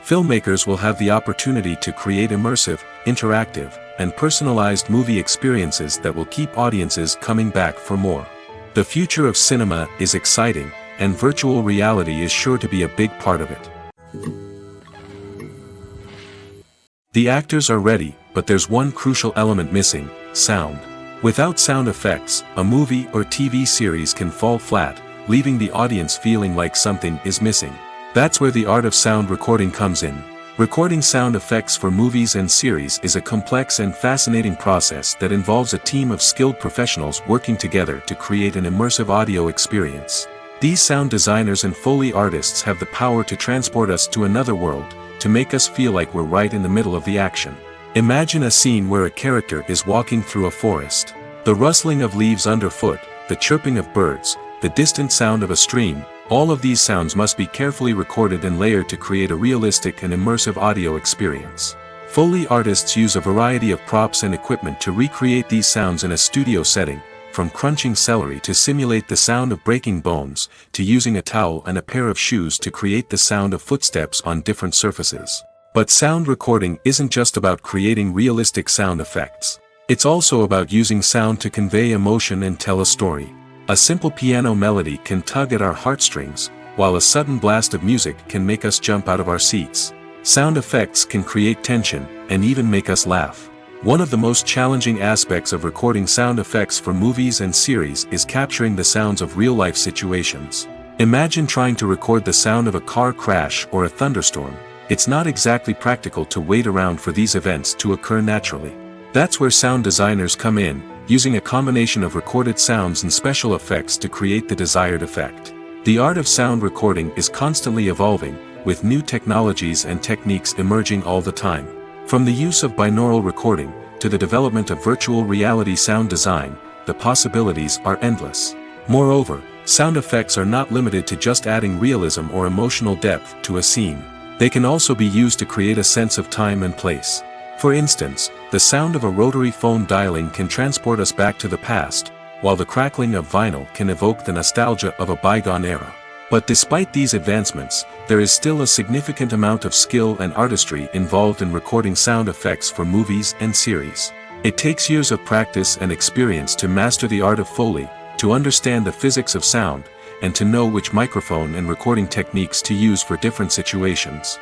Filmmakers will have the opportunity to create immersive, interactive, and personalized movie experiences that will keep audiences coming back for more. The future of cinema is exciting, and virtual reality is sure to be a big part of it. The actors are ready, but there's one crucial element missing: sound. Without sound effects, a movie or TV series can fall flat, leaving the audience feeling like something is missing. That's where the art of sound recording comes in. Recording sound effects for movies and series is a complex and fascinating process that involves a team of skilled professionals working together to create an immersive audio experience. These sound designers and Foley artists have the power to transport us to another world, to make us feel like we're right in the middle of the action. Imagine a scene where a character is walking through a forest. The rustling of leaves underfoot, the chirping of birds, the distant sound of a stream, all of these sounds must be carefully recorded and layered to create a realistic and immersive audio experience. Foley artists use a variety of props and equipment to recreate these sounds in a studio setting, from crunching celery to simulate the sound of breaking bones, to using a towel and a pair of shoes to create the sound of footsteps on different surfaces. But sound recording isn't just about creating realistic sound effects. It's also about using sound to convey emotion and tell a story. A simple piano melody can tug at our heartstrings, while a sudden blast of music can make us jump out of our seats. Sound effects can create tension, and even make us laugh. One of the most challenging aspects of recording sound effects for movies and series is capturing the sounds of real-life situations. Imagine trying to record the sound of a car crash or a thunderstorm. It's not exactly practical to wait around for these events to occur naturally. That's where sound designers come in, using a combination of recorded sounds and special effects to create the desired effect. The art of sound recording is constantly evolving, with new technologies and techniques emerging all the time. From the use of binaural recording, to the development of virtual reality sound design, the possibilities are endless. Moreover, sound effects are not limited to just adding realism or emotional depth to a scene. They can also be used to create a sense of time and place. For instance, the sound of a rotary phone dialing can transport us back to the past, while the crackling of vinyl can evoke the nostalgia of a bygone era. But despite these advancements, there is still a significant amount of skill and artistry involved in recording sound effects for movies and series. It takes years of practice and experience to master the art of Foley, to understand the physics of sound, and to know which microphone and recording techniques to use for different situations.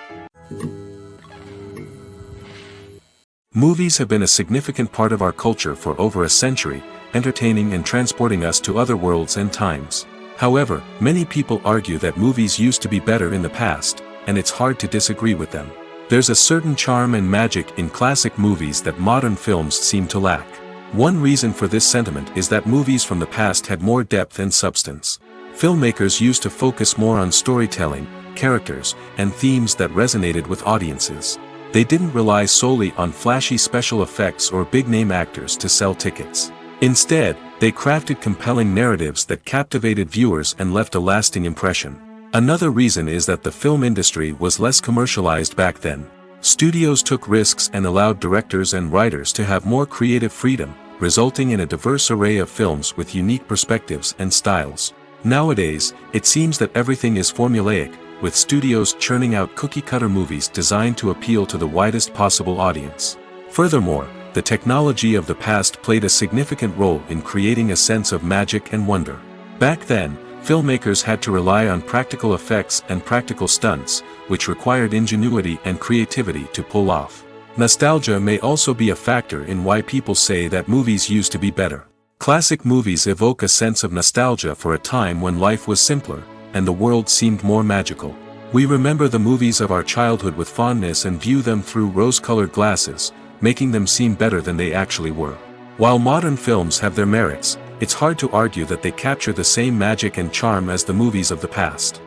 Movies have been a significant part of our culture for over a century, entertaining and transporting us to other worlds and times. However, many people argue that movies used to be better in the past, and it's hard to disagree with them. There's a certain charm and magic in classic movies that modern films seem to lack. One reason for this sentiment is that movies from the past had more depth and substance. Filmmakers used to focus more on storytelling, characters, and themes that resonated with audiences. They didn't rely solely on flashy special effects or big-name actors to sell tickets. Instead, they crafted compelling narratives that captivated viewers and left a lasting impression. Another reason is that the film industry was less commercialized back then. Studios took risks and allowed directors and writers to have more creative freedom, resulting in a diverse array of films with unique perspectives and styles. Nowadays, it seems that everything is formulaic, with studios churning out cookie-cutter movies designed to appeal to the widest possible audience. Furthermore, the technology of the past played a significant role in creating a sense of magic and wonder. Back then, filmmakers had to rely on practical effects and practical stunts, which required ingenuity and creativity to pull off. Nostalgia may also be a factor in why people say that movies used to be better. Classic movies evoke a sense of nostalgia for a time when life was simpler, and the world seemed more magical. We remember the movies of our childhood with fondness and view them through rose-colored glasses, making them seem better than they actually were. While modern films have their merits, it's hard to argue that they capture the same magic and charm as the movies of the past.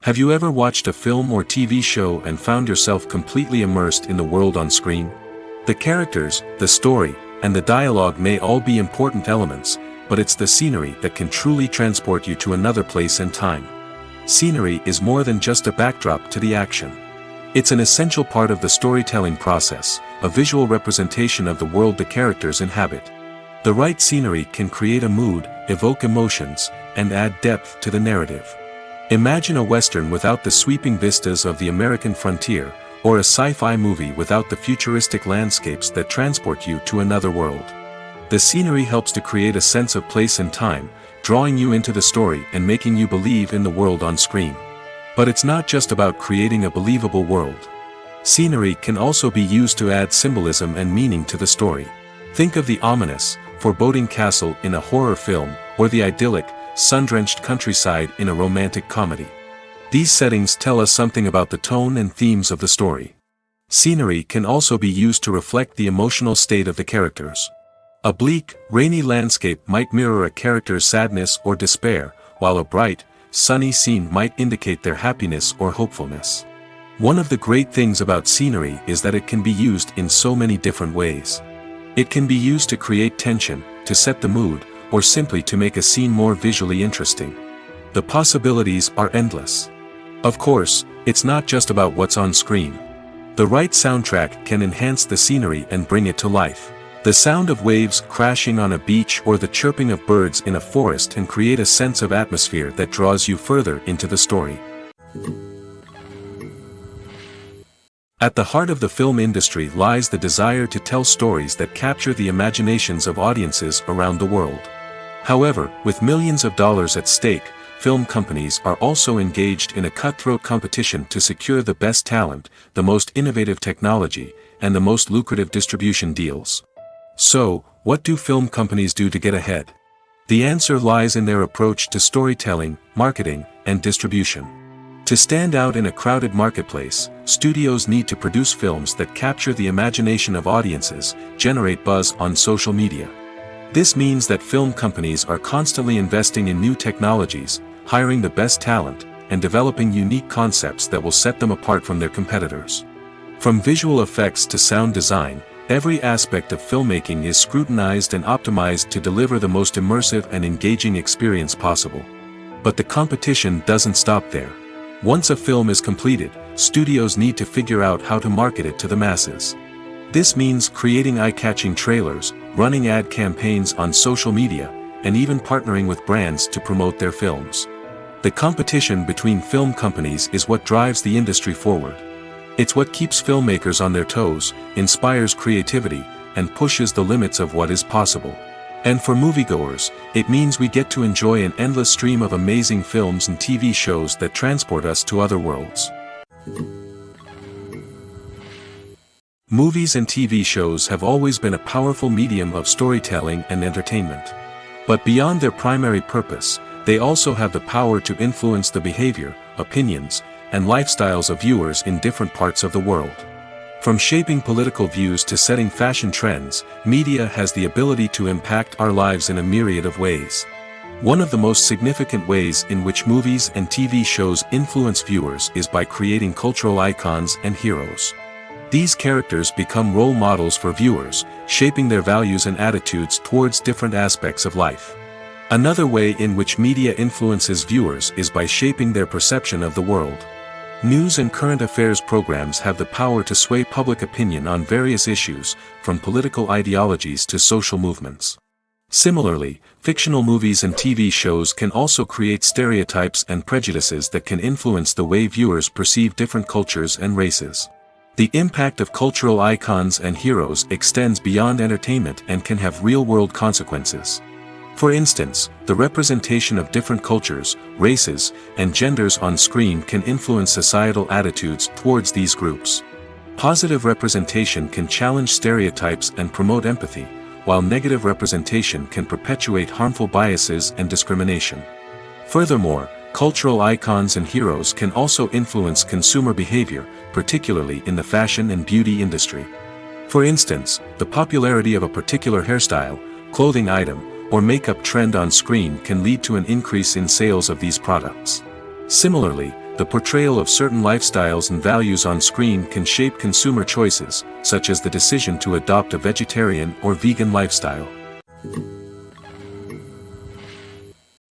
Have you ever watched a film or TV show and found yourself completely immersed in the world on screen? The characters, the story, and the dialogue may all be important elements, but it's the scenery that can truly transport you to another place and time. Scenery is more than just a backdrop to the action. It's an essential part of the storytelling process, a visual representation of the world the characters inhabit. The right scenery can create a mood, evoke emotions, and add depth to the narrative. Imagine a Western without the sweeping vistas of the American frontier, or a sci-fi movie without the futuristic landscapes that transport you to another world. The scenery helps to create a sense of place and time, drawing you into the story and making you believe in the world on screen. But it's not just about creating a believable world. Scenery can also be used to add symbolism and meaning to the story. Think of the ominous, foreboding castle in a horror film, or the idyllic, sun-drenched countryside in a romantic comedy. These settings tell us something about the tone and themes of the story. Scenery can also be used to reflect the emotional state of the characters. A bleak, rainy landscape might mirror a character's sadness or despair, while a bright, sunny scene might indicate their happiness or hopefulness. One of the great things about scenery is that it can be used in so many different ways. It can be used to create tension, to set the mood, or simply to make a scene more visually interesting. The possibilities are endless. Of course, it's not just about what's on screen. The right soundtrack can enhance the scenery and bring it to life. The sound of waves crashing on a beach or the chirping of birds in a forest can create a sense of atmosphere that draws you further into the story. At the heart of the film industry lies the desire to tell stories that capture the imaginations of audiences around the world. However, with millions of dollars at stake, film companies are also engaged in a cutthroat competition to secure the best talent, the most innovative technology, and the most lucrative distribution deals. So, what do film companies do to get ahead? The answer lies in their approach to storytelling, marketing, and distribution. To stand out in a crowded marketplace, studios need to produce films that capture the imagination of audiences, generate buzz on social media. This means that film companies are constantly investing in new technologies, hiring the best talent, and developing unique concepts that will set them apart from their competitors. From visual effects to sound design, every aspect of filmmaking is scrutinized and optimized to deliver the most immersive and engaging experience possible. But the competition doesn't stop there. Once a film is completed, studios need to figure out how to market it to the masses. This means creating eye-catching trailers, running ad campaigns on social media, and even partnering with brands to promote their films. The competition between film companies is what drives the industry forward. It's what keeps filmmakers on their toes, inspires creativity, and pushes the limits of what is possible. And for moviegoers, it means we get to enjoy an endless stream of amazing films and TV shows that transport us to other worlds. Movies and TV shows have always been a powerful medium of storytelling and entertainment. But beyond their primary purpose, they also have the power to influence the behavior, opinions, and lifestyles of viewers in different parts of the world. From shaping political views to setting fashion trends, media has the ability to impact our lives in a myriad of ways. One of the most significant ways in which movies and TV shows influence viewers is by creating cultural icons and heroes. These characters become role models for viewers, shaping their values and attitudes towards different aspects of life. Another way in which media influences viewers is by shaping their perception of the world. News and current affairs programs have the power to sway public opinion on various issues, from political ideologies to social movements. Similarly, fictional movies and TV shows can also create stereotypes and prejudices that can influence the way viewers perceive different cultures and races. The impact of cultural icons and heroes extends beyond entertainment and can have real-world consequences. For instance, the representation of different cultures, races, and genders on screen can influence societal attitudes towards these groups. Positive representation can challenge stereotypes and promote empathy, while negative representation can perpetuate harmful biases and discrimination. Furthermore, cultural icons and heroes can also influence consumer behavior, particularly in the fashion and beauty industry. For instance, the popularity of a particular hairstyle, clothing item, or makeup trend on screen can lead to an increase in sales of these products. Similarly, the portrayal of certain lifestyles and values on screen can shape consumer choices, such as the decision to adopt a vegetarian or vegan lifestyle.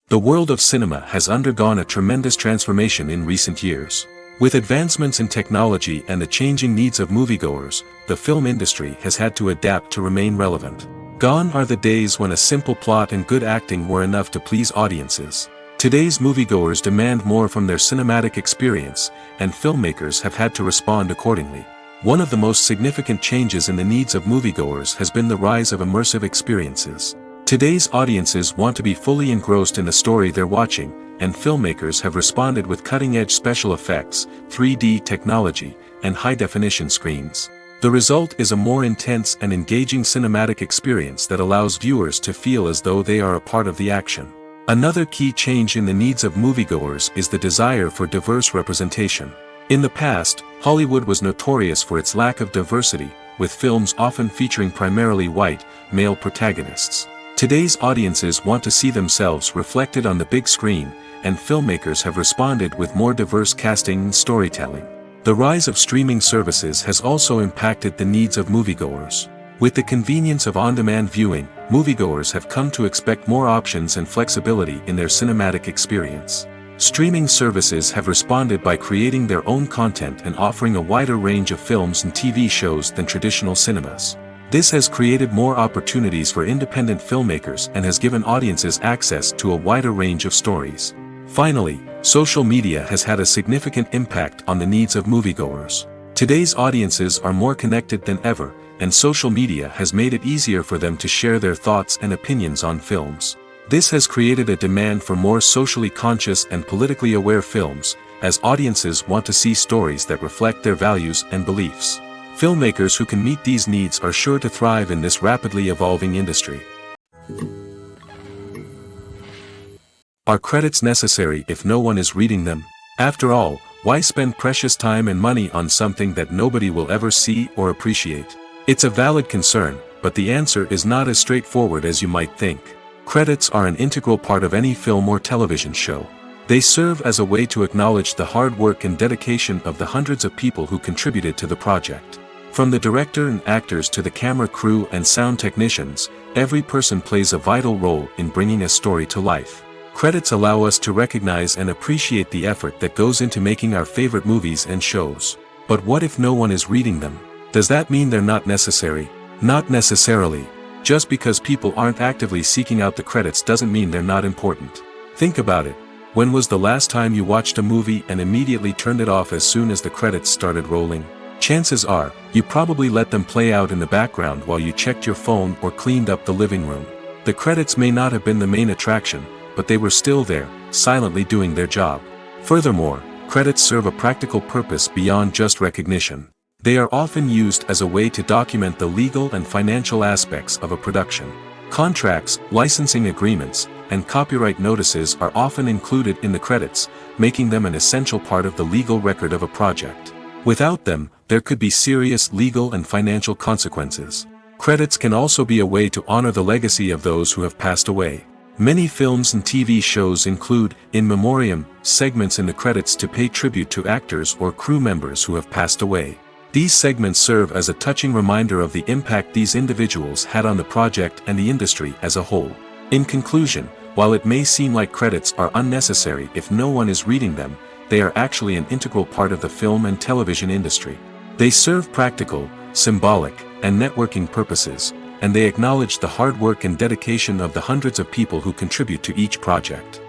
The world of cinema has undergone a tremendous transformation in recent years. With advancements in technology and the changing needs of moviegoers, the film industry has had to adapt to remain relevant. Gone are the days when a simple plot and good acting were enough to please audiences. Today's moviegoers demand more from their cinematic experience, and filmmakers have had to respond accordingly. One of the most significant changes in the needs of moviegoers has been the rise of immersive experiences. Today's audiences want to be fully engrossed in the story they're watching, and filmmakers have responded with cutting-edge special effects, 3D technology, and high-definition screens. The result is a more intense and engaging cinematic experience that allows viewers to feel as though they are a part of the action. Another key change in the needs of moviegoers is the desire for diverse representation. In the past, Hollywood was notorious for its lack of diversity, with films often featuring primarily white, male protagonists. Today's audiences want to see themselves reflected on the big screen, and filmmakers have responded with more diverse casting and storytelling. The rise of streaming services has also impacted the needs of moviegoers. With the convenience of on-demand viewing, moviegoers have come to expect more options and flexibility in their cinematic experience. Streaming services have responded by creating their own content and offering a wider range of films and TV shows than traditional cinemas. This has created more opportunities for independent filmmakers and has given audiences access to a wider range of stories. Finally, social media has had a significant impact on the needs of moviegoers. Today's audiences are more connected than ever, and social media has made it easier for them to share their thoughts and opinions on films. This has created a demand for more socially conscious and politically aware films, as audiences want to see stories that reflect their values and beliefs. Filmmakers who can meet these needs are sure to thrive in this rapidly evolving industry. Are credits necessary if no one is reading them? After all, why spend precious time and money on something that nobody will ever see or appreciate? It's a valid concern, but the answer is not as straightforward as you might think. Credits are an integral part of any film or television show. They serve as a way to acknowledge the hard work and dedication of the hundreds of people who contributed to the project. From the director and actors to the camera crew and sound technicians, every person plays a vital role in bringing a story to life. Credits allow us to recognize and appreciate the effort that goes into making our favorite movies and shows. But what if no one is reading them? Does that mean they're not necessary? Not necessarily. Just because people aren't actively seeking out the credits doesn't mean they're not important. Think about it. When was the last time you watched a movie and immediately turned it off as soon as the credits started rolling? Chances are, you probably let them play out in the background while you checked your phone or cleaned up the living room. The credits may not have been the main attraction, but they were still there, silently doing their job. Furthermore, credits serve a practical purpose beyond just recognition. They are often used as a way to document the legal and financial aspects of a production. Contracts, licensing agreements, and copyright notices are often included in the credits, making them an essential part of the legal record of a project. Without them, there could be serious legal and financial consequences. Credits can also be a way to honor the legacy of those who have passed away. Many films and TV shows include in memoriam segments in the credits to pay tribute to actors or crew members who have passed away. These segments serve as a touching reminder of the impact these individuals had on the project and the industry as a whole. In conclusion, while it may seem like credits are unnecessary if no one is reading them, they are actually an integral part of the film and television industry. They serve practical, symbolic, and networking purposes, and they acknowledge the hard work and dedication of the hundreds of people who contribute to each project.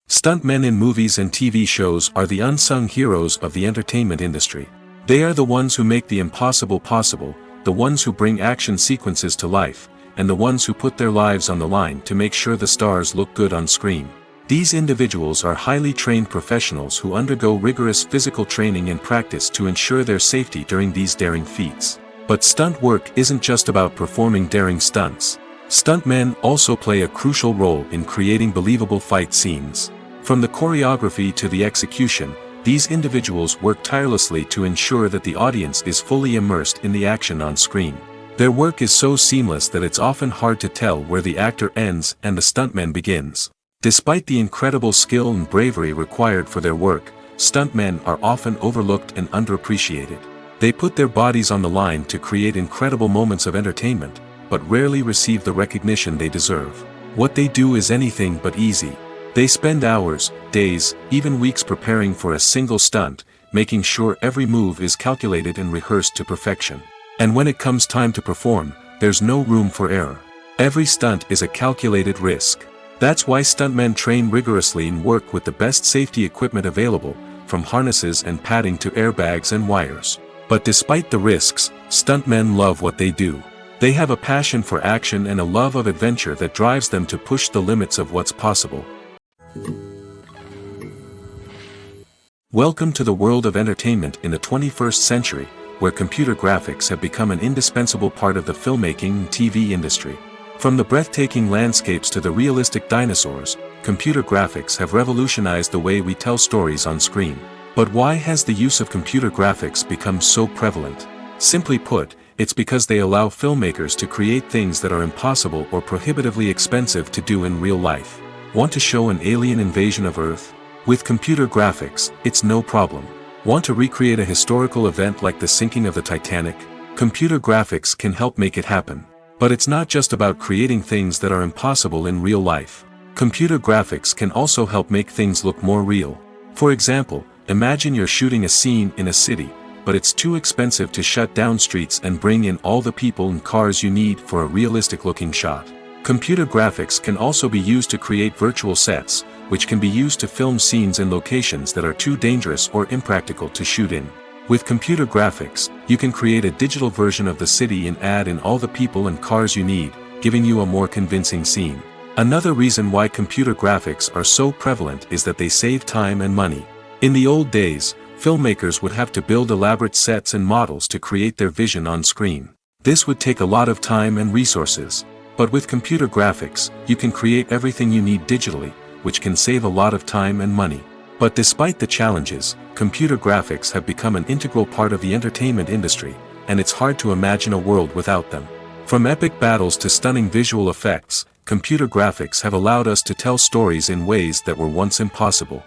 Stuntmen in movies and TV shows are the unsung heroes of the entertainment industry. They are the ones who make the impossible possible, the ones who bring action sequences to life, and the ones who put their lives on the line to make sure the stars look good on screen. These individuals are highly trained professionals who undergo rigorous physical training and practice to ensure their safety during these daring feats. But stunt work isn't just about performing daring stunts. Stuntmen also play a crucial role in creating believable fight scenes. From the choreography to the execution, these individuals work tirelessly to ensure that the audience is fully immersed in the action on screen. Their work is so seamless that it's often hard to tell where the actor ends and the stuntman begins. Despite the incredible skill and bravery required for their work, stuntmen are often overlooked and underappreciated. They put their bodies on the line to create incredible moments of entertainment, but rarely receive the recognition they deserve. What they do is anything but easy. They spend hours, days, even weeks preparing for a single stunt, making sure every move is calculated and rehearsed to perfection. And when it comes time to perform, there's no room for error. Every stunt is a calculated risk. That's why stuntmen train rigorously and work with the best safety equipment available, from harnesses and padding to airbags and wires. But despite the risks, stuntmen love what they do. They have a passion for action and a love of adventure that drives them to push the limits of what's possible. Welcome to the world of entertainment in the 21st century, where computer graphics have become an indispensable part of the filmmaking and TV industry. From the breathtaking landscapes to the realistic dinosaurs, computer graphics have revolutionized the way we tell stories on screen. But why has the use of computer graphics become so prevalent? Simply put, it's because they allow filmmakers to create things that are impossible or prohibitively expensive to do in real life. Want to show an alien invasion of Earth? With computer graphics, it's no problem. Want to recreate a historical event like the sinking of the Titanic? Computer graphics can help make it happen. But it's not just about creating things that are impossible in real life. Computer graphics can also help make things look more real. For example, imagine you're shooting a scene in a city, but it's too expensive to shut down streets and bring in all the people and cars you need for a realistic-looking shot. Computer graphics can also be used to create virtual sets, which can be used to film scenes in locations that are too dangerous or impractical to shoot in. With computer graphics, you can create a digital version of the city and add in all the people and cars you need, giving you a more convincing scene. Another reason why computer graphics are so prevalent is that they save time and money. In the old days, filmmakers would have to build elaborate sets and models to create their vision on screen. This would take a lot of time and resources. But with computer graphics, you can create everything you need digitally, which can save a lot of time and money. But despite the challenges, computer graphics have become an integral part of the entertainment industry, and it's hard to imagine a world without them. From epic battles to stunning visual effects, computer graphics have allowed us to tell stories in ways that were once impossible.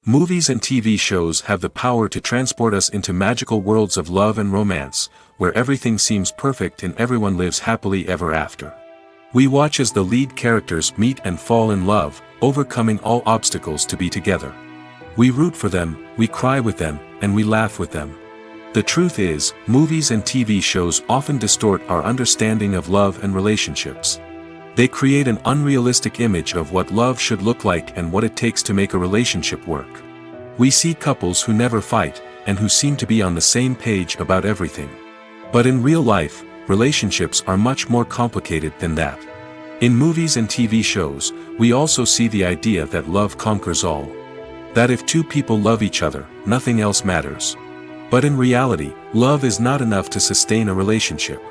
Movies and TV shows have the power to transport us into magical worlds of love and romance, where everything seems perfect and everyone lives happily ever after. We watch as the lead characters meet and fall in love, overcoming all obstacles to be together. We root for them, we cry with them, and we laugh with them. The truth is, movies and TV shows often distort our understanding of love and relationships. They create an unrealistic image of what love should look like and what it takes to make a relationship work. We see couples who never fight, and who seem to be on the same page about everything. But in real life, relationships are much more complicated than that. In movies and TV shows, we also see the idea that love conquers all. That if two people love each other, nothing else matters. But in reality, love is not enough to sustain a relationship.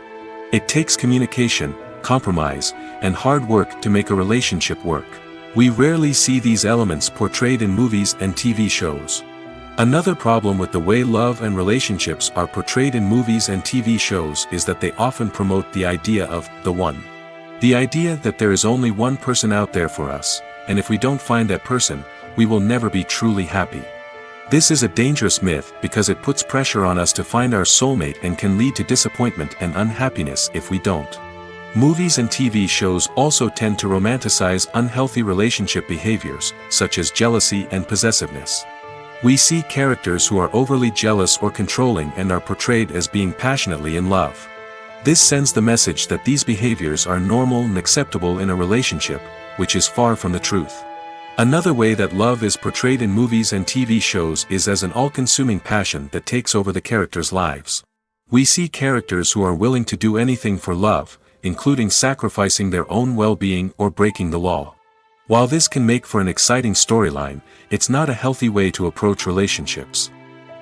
It takes communication, compromise, and hard work to make a relationship work. We rarely see these elements portrayed in movies and TV shows. Another problem with the way love and relationships are portrayed in movies and TV shows is that they often promote the idea of the one. The idea that there is only one person out there for us, and if we don't find that person, we will never be truly happy. This is a dangerous myth because it puts pressure on us to find our soulmate and can lead to disappointment and unhappiness if we don't. Movies and TV shows also tend to romanticize unhealthy relationship behaviors, such as jealousy and possessiveness. We see characters who are overly jealous or controlling and are portrayed as being passionately in love. This sends the message that these behaviors are normal and acceptable in a relationship, which is far from the truth. Another way that love is portrayed in movies and TV shows is as an all-consuming passion that takes over the characters' lives. We see characters who are willing to do anything for love, including sacrificing their own well-being or breaking the law. While this can make for an exciting storyline, it's not a healthy way to approach relationships.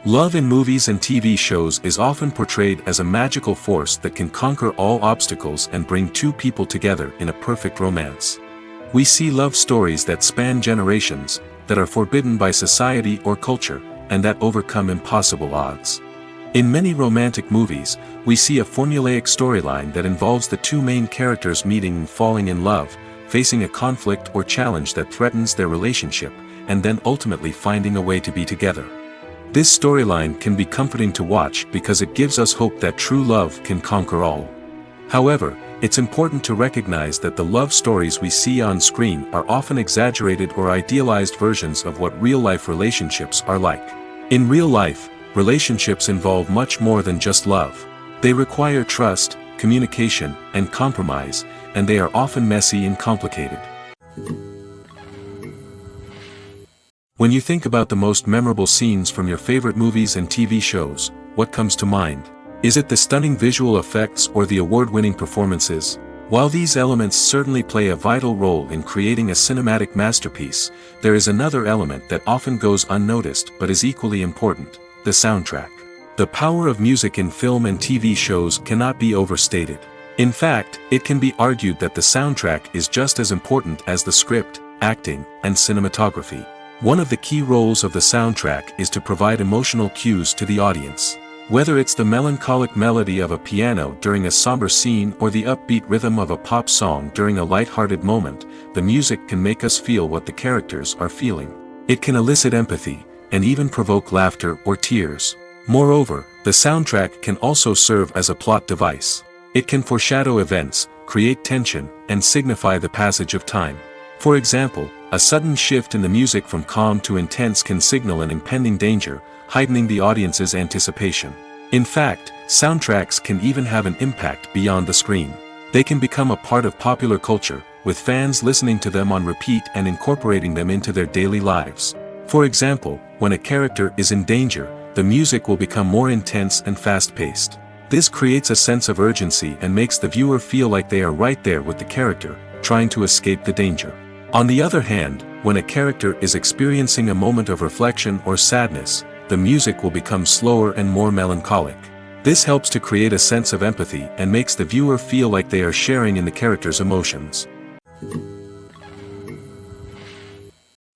Love in movies and TV shows is often portrayed as a magical force that can conquer all obstacles and bring two people together in a perfect romance. We see love stories that span generations, that are forbidden by society or culture, and that overcome impossible odds. In many romantic movies, we see a formulaic storyline that involves the two main characters meeting and falling in love, facing a conflict or challenge that threatens their relationship, and then ultimately finding a way to be together. This storyline can be comforting to watch because it gives us hope that true love can conquer all. However, it's important to recognize that the love stories we see on screen are often exaggerated or idealized versions of what real-life relationships are like. In real life, relationships involve much more than just love. They require trust, communication, and compromise, and they are often messy and complicated. When you think about the most memorable scenes from your favorite movies and TV shows, what comes to mind? Is it the stunning visual effects or the award-winning performances? While these elements certainly play a vital role in creating a cinematic masterpiece, there is another element that often goes unnoticed but is equally important: the soundtrack. The power of music in film and TV shows cannot be overstated. In fact, it can be argued that the soundtrack is just as important as the script, acting, and cinematography. One of the key roles of the soundtrack is to provide emotional cues to the audience. Whether it's the melancholic melody of a piano during a somber scene or the upbeat rhythm of a pop song during a light-hearted moment, the music can make us feel what the characters are feeling. It can elicit empathy, and even provoke laughter or tears. Moreover, the soundtrack can also serve as a plot device. It can foreshadow events, create tension, and signify the passage of time. For example, a sudden shift in the music from calm to intense can signal an impending danger, heightening the audience's anticipation. In fact, soundtracks can even have an impact beyond the screen. They can become a part of popular culture, with fans listening to them on repeat and incorporating them into their daily lives. For example, when a character is in danger, the music will become more intense and fast-paced. This creates a sense of urgency and makes the viewer feel like they are right there with the character, trying to escape the danger. On the other hand, when a character is experiencing a moment of reflection or sadness, the music will become slower and more melancholic. This helps to create a sense of empathy and makes the viewer feel like they are sharing in the character's emotions.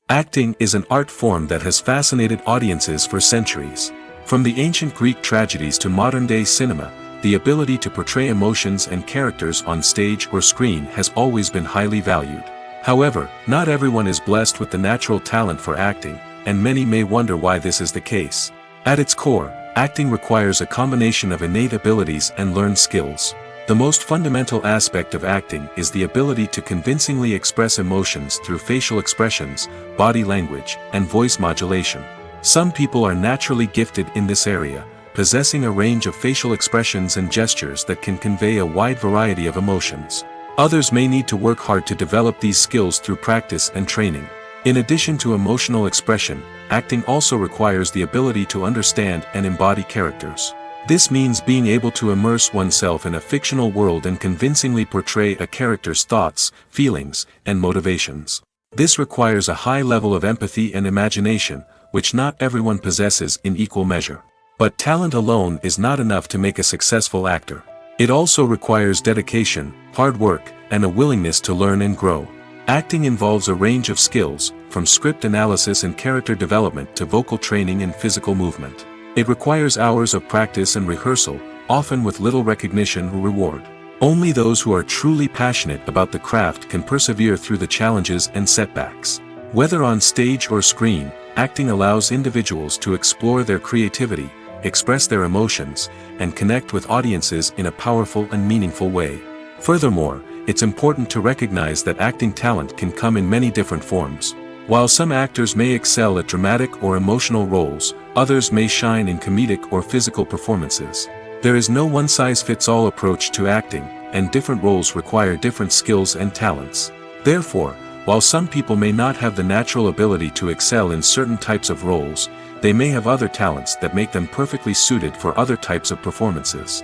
Acting is an art form that has fascinated audiences for centuries. From the ancient Greek tragedies to modern-day cinema, the ability to portray emotions and characters on stage or screen has always been highly valued. However, not everyone is blessed with the natural talent for acting, and many may wonder why this is the case. At its core, acting requires a combination of innate abilities and learned skills. The most fundamental aspect of acting is the ability to convincingly express emotions through facial expressions, body language, and voice modulation. Some people are naturally gifted in this area, possessing a range of facial expressions and gestures that can convey a wide variety of emotions. Others may need to work hard to develop these skills through practice and training. In addition to emotional expression, acting also requires the ability to understand and embody characters. This means being able to immerse oneself in a fictional world and convincingly portray a character's thoughts, feelings, and motivations. This requires a high level of empathy and imagination, which not everyone possesses in equal measure. But talent alone is not enough to make a successful actor. It also requires dedication, hard work, and a willingness to learn and grow. Acting involves a range of skills, from script analysis and character development to vocal training and physical movement. It requires hours of practice and rehearsal, often with little recognition or reward. Only those who are truly passionate about the craft can persevere through the challenges and setbacks. Whether on stage or screen, acting allows individuals to explore their creativity, express their emotions, and connect with audiences in a powerful and meaningful way. Furthermore, it's important to recognize that acting talent can come in many different forms. While some actors may excel at dramatic or emotional roles, others may shine in comedic or physical performances. There is no one-size-fits-all approach to acting, and different roles require different skills and talents. Therefore, while some people may not have the natural ability to excel in certain types of roles, they may have other talents that make them perfectly suited for other types of performances.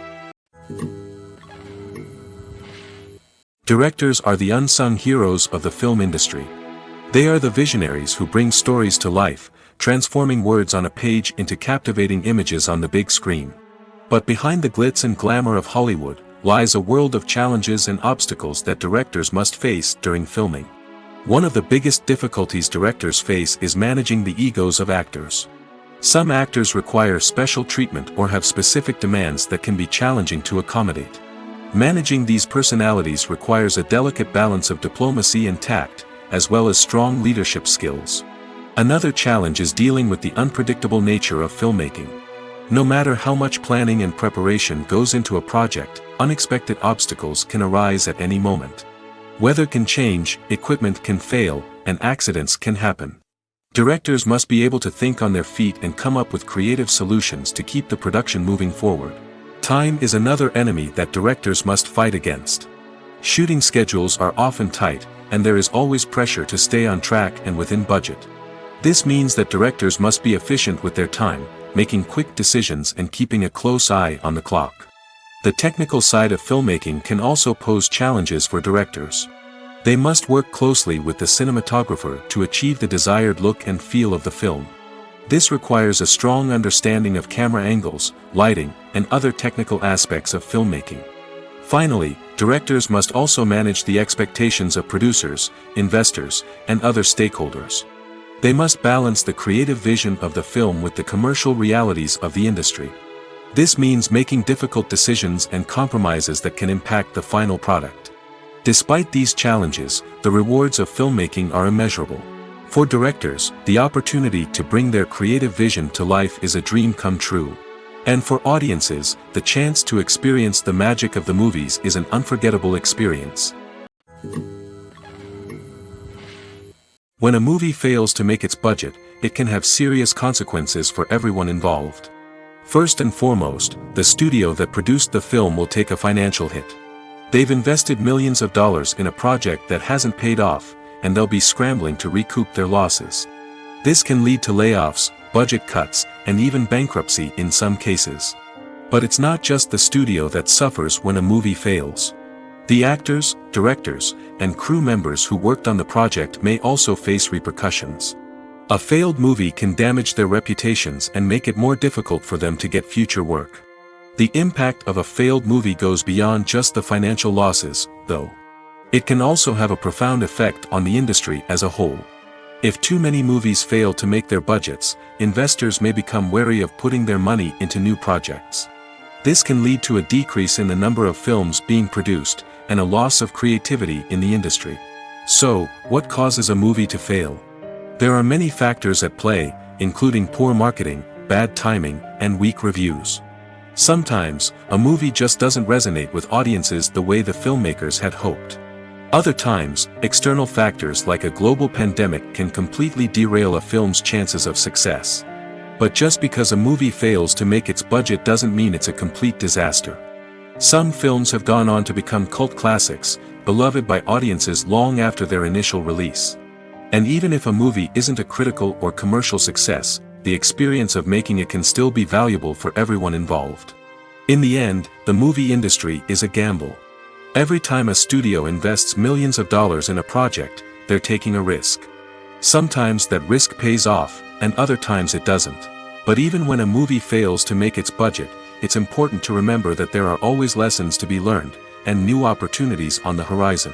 Directors are the unsung heroes of the film industry. They are the visionaries who bring stories to life, transforming words on a page into captivating images on the big screen. But behind the glitz and glamour of Hollywood, lies a world of challenges and obstacles that directors must face during filming. One of the biggest difficulties directors face is managing the egos of actors. Some actors require special treatment or have specific demands that can be challenging to accommodate. Managing these personalities requires a delicate balance of diplomacy and tact, as well as strong leadership skills. Another challenge is dealing with the unpredictable nature of filmmaking. No matter how much planning and preparation goes into a project, unexpected obstacles can arise at any moment. Weather can change, equipment can fail, and accidents can happen. Directors must be able to think on their feet and come up with creative solutions to keep the production moving forward. Time is another enemy that directors must fight against. Shooting schedules are often tight, and there is always pressure to stay on track and within budget. This means that directors must be efficient with their time, making quick decisions and keeping a close eye on the clock. The technical side of filmmaking can also pose challenges for directors. They must work closely with the cinematographer to achieve the desired look and feel of the film. This requires a strong understanding of camera angles, lighting, and other technical aspects of filmmaking. Finally, directors must also manage the expectations of producers, investors, and other stakeholders. They must balance the creative vision of the film with the commercial realities of the industry. This means making difficult decisions and compromises that can impact the final product. Despite these challenges, the rewards of filmmaking are immeasurable. For directors, the opportunity to bring their creative vision to life is a dream come true. And for audiences, the chance to experience the magic of the movies is an unforgettable experience. When a movie fails to make its budget, it can have serious consequences for everyone involved. First and foremost, the studio that produced the film will take a financial hit. They've invested millions of dollars in a project that hasn't paid off, and they'll be scrambling to recoup their losses. This can lead to layoffs, budget cuts, and even bankruptcy in some cases. But it's not just the studio that suffers when a movie fails. The actors, directors, and crew members who worked on the project may also face repercussions. A failed movie can damage their reputations and make it more difficult for them to get future work. The impact of a failed movie goes beyond just the financial losses, though. It can also have a profound effect on the industry as a whole. If too many movies fail to make their budgets, investors may become wary of putting their money into new projects. This can lead to a decrease in the number of films being produced, and a loss of creativity in the industry. So, what causes a movie to fail? There are many factors at play, including poor marketing, bad timing, and weak reviews. Sometimes, a movie just doesn't resonate with audiences the way the filmmakers had hoped. Other times, external factors like a global pandemic can completely derail a film's chances of success. But just because a movie fails to make its budget doesn't mean it's a complete disaster. Some films have gone on to become cult classics, beloved by audiences long after their initial release. And even if a movie isn't a critical or commercial success, the experience of making it can still be valuable for everyone involved. In the end, the movie industry is a gamble. Every time a studio invests millions of dollars in a project, they're taking a risk. Sometimes that risk pays off, and other times it doesn't. But even when a movie fails to make its budget, it's important to remember that there are always lessons to be learned, and new opportunities on the horizon.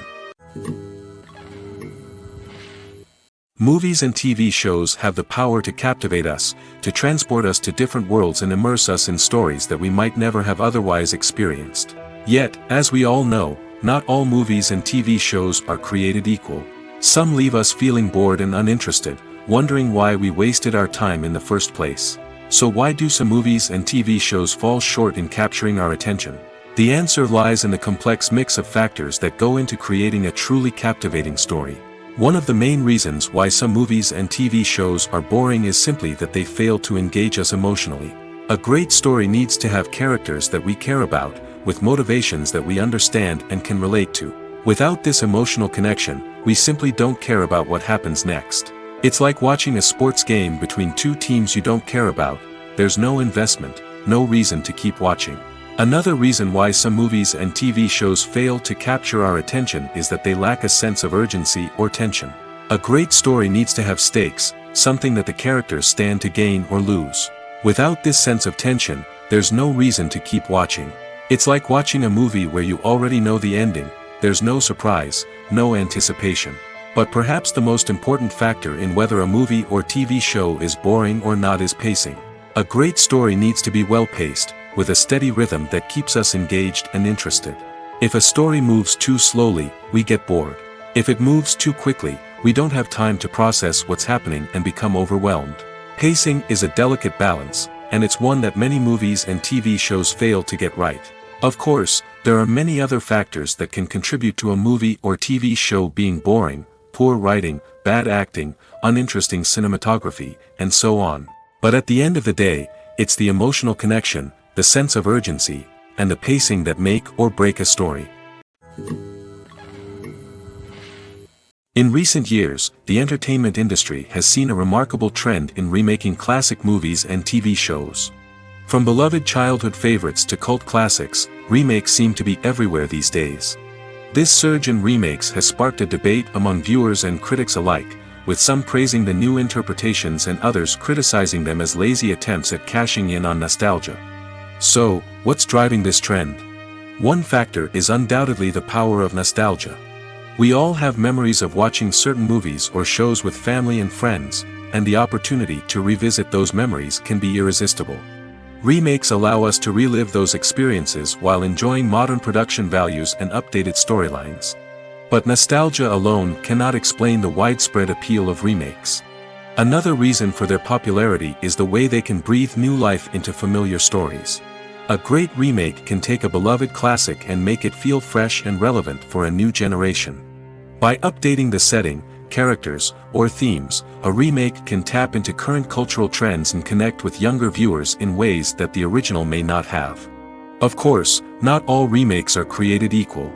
Movies and TV shows have the power to captivate us, to transport us to different worlds and immerse us in stories that we might never have otherwise experienced. Yet, as we all know, not all movies and TV shows are created equal. Some leave us feeling bored and uninterested, wondering why we wasted our time in the first place. So why do some movies and TV shows fall short in capturing our attention? The answer lies in the complex mix of factors that go into creating a truly captivating story. One of the main reasons why some movies and TV shows are boring is simply that they fail to engage us emotionally. A great story needs to have characters that we care about, with motivations that we understand and can relate to. Without this emotional connection, we simply don't care about what happens next. It's like watching a sports game between two teams you don't care about. There's no investment, no reason to keep watching. Another reason why some movies and TV shows fail to capture our attention is that they lack a sense of urgency or tension. A great story needs to have stakes, something that the characters stand to gain or lose. Without this sense of tension, there's no reason to keep watching. It's like watching a movie where you already know the ending. There's no surprise, no anticipation. But perhaps the most important factor in whether a movie or TV show is boring or not is pacing. A great story needs to be well-paced, with a steady rhythm that keeps us engaged and interested. If a story moves too slowly, we get bored. If it moves too quickly, we don't have time to process what's happening and become overwhelmed. Pacing is a delicate balance, and it's one that many movies and TV shows fail to get right. Of course, there are many other factors that can contribute to a movie or TV show being boring: poor writing, bad acting, uninteresting cinematography, and so on. But at the end of the day, it's the emotional connection, the sense of urgency, and the pacing that make or break a story. In recent years, the entertainment industry has seen a remarkable trend in remaking classic movies and TV shows. From beloved childhood favorites to cult classics, remakes seem to be everywhere these days. This surge in remakes has sparked a debate among viewers and critics alike, with some praising the new interpretations and others criticizing them as lazy attempts at cashing in on nostalgia. So, what's driving this trend? One factor is undoubtedly the power of nostalgia. We all have memories of watching certain movies or shows with family and friends, and the opportunity to revisit those memories can be irresistible. Remakes allow us to relive those experiences while enjoying modern production values and updated storylines. But nostalgia alone cannot explain the widespread appeal of remakes. Another reason for their popularity is the way they can breathe new life into familiar stories. A great remake can take a beloved classic and make it feel fresh and relevant for a new generation. By updating the setting, characters, or themes, a remake can tap into current cultural trends and connect with younger viewers in ways that the original may not have. Of course, not all remakes are created equal.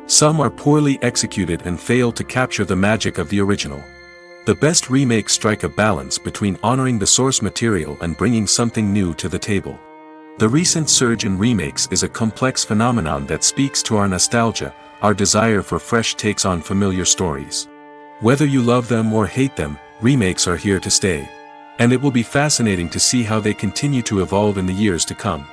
Some are poorly executed and fail to capture the magic of the original. The best remakes strike a balance between honoring the source material and bringing something new to the table. The recent surge in remakes is a complex phenomenon that speaks to our nostalgia, our desire for fresh takes on familiar stories. Whether you love them or hate them, remakes are here to stay. And it will be fascinating to see how they continue to evolve in the years to come.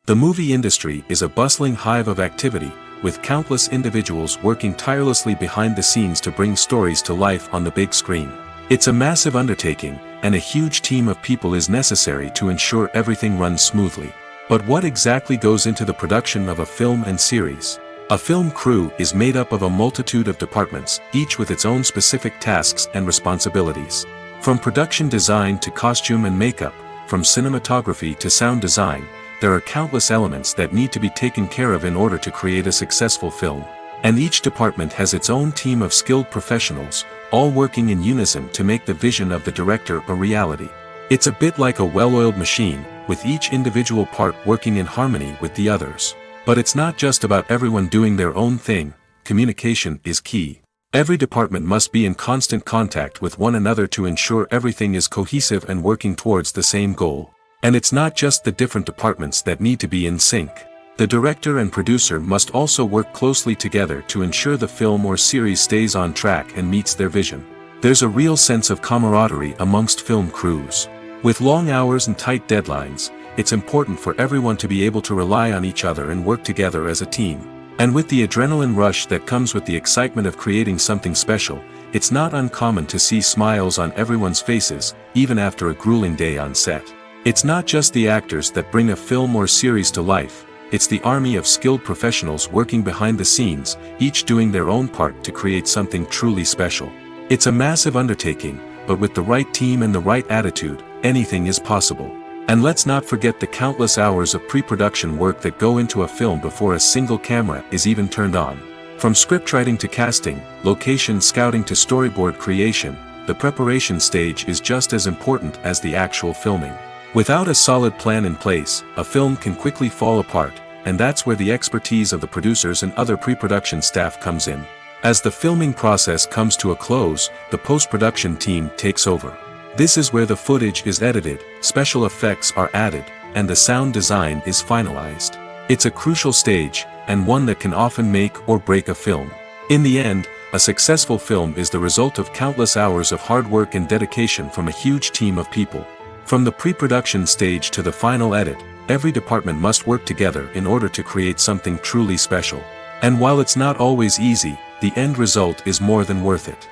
The movie industry is a bustling hive of activity, with countless individuals working tirelessly behind the scenes to bring stories to life on the big screen. It's a massive undertaking, and a huge team of people is necessary to ensure everything runs smoothly. But what exactly goes into the production of a film and series? A film crew is made up of a multitude of departments, each with its own specific tasks and responsibilities. From production design to costume and makeup, from cinematography to sound design, there are countless elements that need to be taken care of in order to create a successful film. And each department has its own team of skilled professionals, all working in unison to make the vision of the director a reality. It's a bit like a well-oiled machine, with each individual part working in harmony with the others. But it's not just about everyone doing their own thing. Communication is key. Every department must be in constant contact with one another to ensure everything is cohesive and working towards the same goal. And it's not just the different departments that need to be in sync. The director and producer must also work closely together to ensure the film or series stays on track and meets their vision. There's a real sense of camaraderie amongst film crews. With long hours and tight deadlines, it's important for everyone to be able to rely on each other and work together as a team. And with the adrenaline rush that comes with the excitement of creating something special, it's not uncommon to see smiles on everyone's faces, even after a grueling day on set. It's not just the actors that bring a film or series to life, it's the army of skilled professionals working behind the scenes, each doing their own part to create something truly special. It's a massive undertaking, but with the right team and the right attitude, anything is possible. And let's not forget the countless hours of pre-production work that go into a film before a single camera is even turned on. From scriptwriting to casting, location scouting to storyboard creation, the preparation stage is just as important as the actual filming. Without a solid plan in place, a film can quickly fall apart, and that's where the expertise of the producers and other pre-production staff comes in. As the filming process comes to a close, the post-production team takes over. This is where the footage is edited, special effects are added, and the sound design is finalized. It's a crucial stage, and one that can often make or break a film. In the end, a successful film is the result of countless hours of hard work and dedication from a huge team of people. From the pre-production stage to the final edit, every department must work together in order to create something truly special. And while it's not always easy, the end result is more than worth it.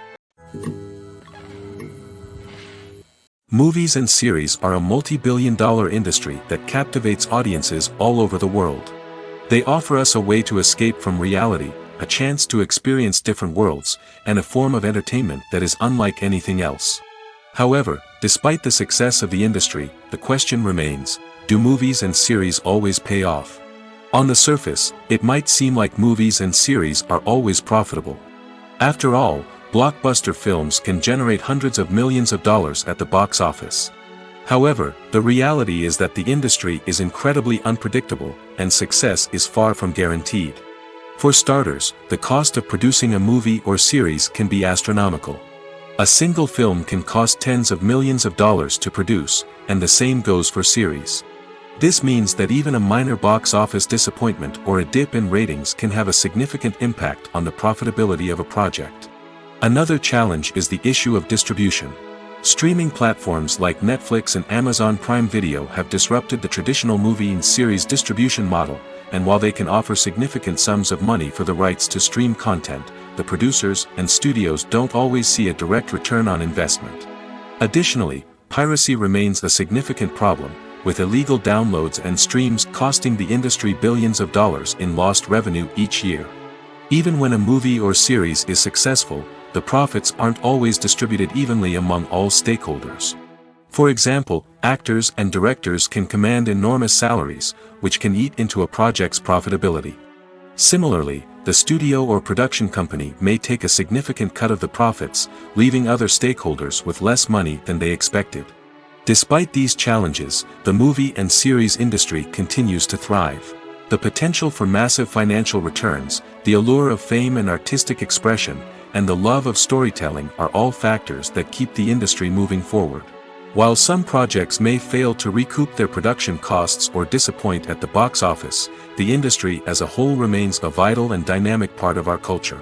Movies and series are a multi-billion-dollar industry that captivates audiences all over the world. They offer us a way to escape from reality, a chance to experience different worlds, and a form of entertainment that is unlike anything else. However, despite the success of the industry, the question remains, do movies and series always pay off? On the surface, it might seem like movies and series are always profitable. After all, blockbuster films can generate hundreds of millions of dollars at the box office. However, the reality is that the industry is incredibly unpredictable, and success is far from guaranteed. For starters, the cost of producing a movie or series can be astronomical. A single film can cost tens of millions of dollars to produce, and the same goes for series. This means that even a minor box office disappointment or a dip in ratings can have a significant impact on the profitability of a project. Another challenge is the issue of distribution. Streaming platforms like Netflix and Amazon Prime Video have disrupted the traditional movie and series distribution model, and while they can offer significant sums of money for the rights to stream content, the producers and studios don't always see a direct return on investment. Additionally, piracy remains a significant problem, with illegal downloads and streams costing the industry billions of dollars in lost revenue each year. Even when a movie or series is successful, the profits aren't always distributed evenly among all stakeholders. For example, actors and directors can command enormous salaries, which can eat into a project's profitability. Similarly, the studio or production company may take a significant cut of the profits, leaving other stakeholders with less money than they expected. Despite these challenges, the movie and series industry continues to thrive. The potential for massive financial returns, the allure of fame and artistic expression, and the love of storytelling are all factors that keep the industry moving forward. While some projects may fail to recoup their production costs or disappoint at the box office, the industry as a whole remains a vital and dynamic part of our culture.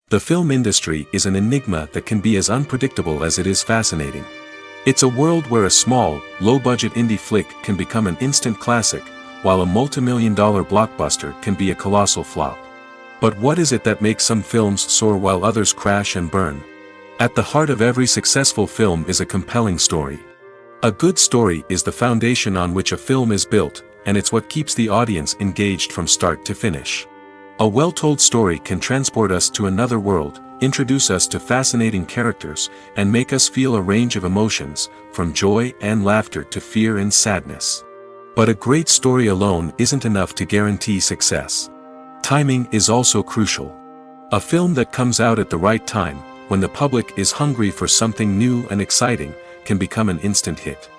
The film industry is an enigma that can be as unpredictable as it is fascinating. It's a world where a small, low-budget indie flick can become an instant classic, while a multi-million-dollar blockbuster can be a colossal flop. But what is it that makes some films soar while others crash and burn? At the heart of every successful film is a compelling story. A good story is the foundation on which a film is built, and it's what keeps the audience engaged from start to finish. A well-told story can transport us to another world, introduce us to fascinating characters, and make us feel a range of emotions, from joy and laughter to fear and sadness. But a great story alone isn't enough to guarantee success. Timing is also crucial. A film that comes out at the right time, when the public is hungry for something new and exciting, can become an instant hit.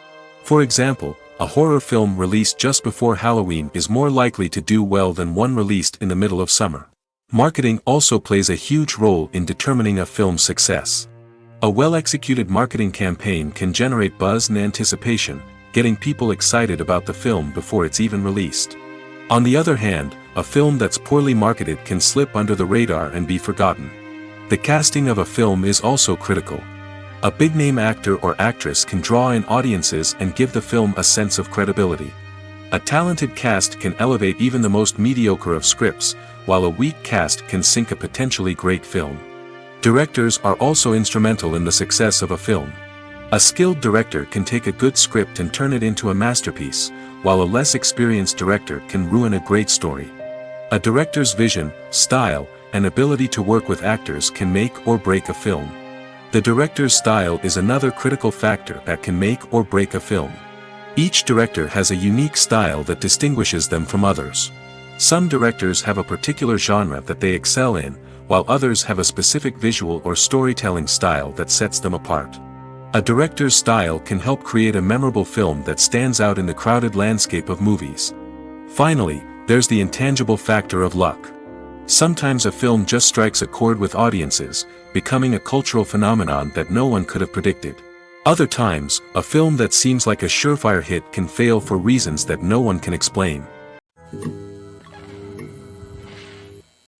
For example, a horror film released just before Halloween is more likely to do well than one released in the middle of summer. Marketing also plays a huge role in determining a film's success. A well-executed marketing campaign can generate buzz and anticipation, getting people excited about the film before it's even released. On the other hand, a film that's poorly marketed can slip under the radar and be forgotten. The casting of a film is also critical. A big-name actor or actress can draw in audiences and give the film a sense of credibility. A talented cast can elevate even the most mediocre of scripts, while a weak cast can sink a potentially great film. Directors are also instrumental in the success of a film. A skilled director can take a good script and turn it into a masterpiece, while a less experienced director can ruin a great story. A director's vision, style, and ability to work with actors can make or break a film. The director's style is another critical factor that can make or break a film. Each director has a unique style that distinguishes them from others. Some directors have a particular genre that they excel in, while others have a specific visual or storytelling style that sets them apart. A director's style can help create a memorable film that stands out in the crowded landscape of movies. Finally, there's the intangible factor of luck. Sometimes a film just strikes a chord with audiences, becoming a cultural phenomenon that no one could have predicted. Other times, a film that seems like a surefire hit can fail for reasons that no one can explain.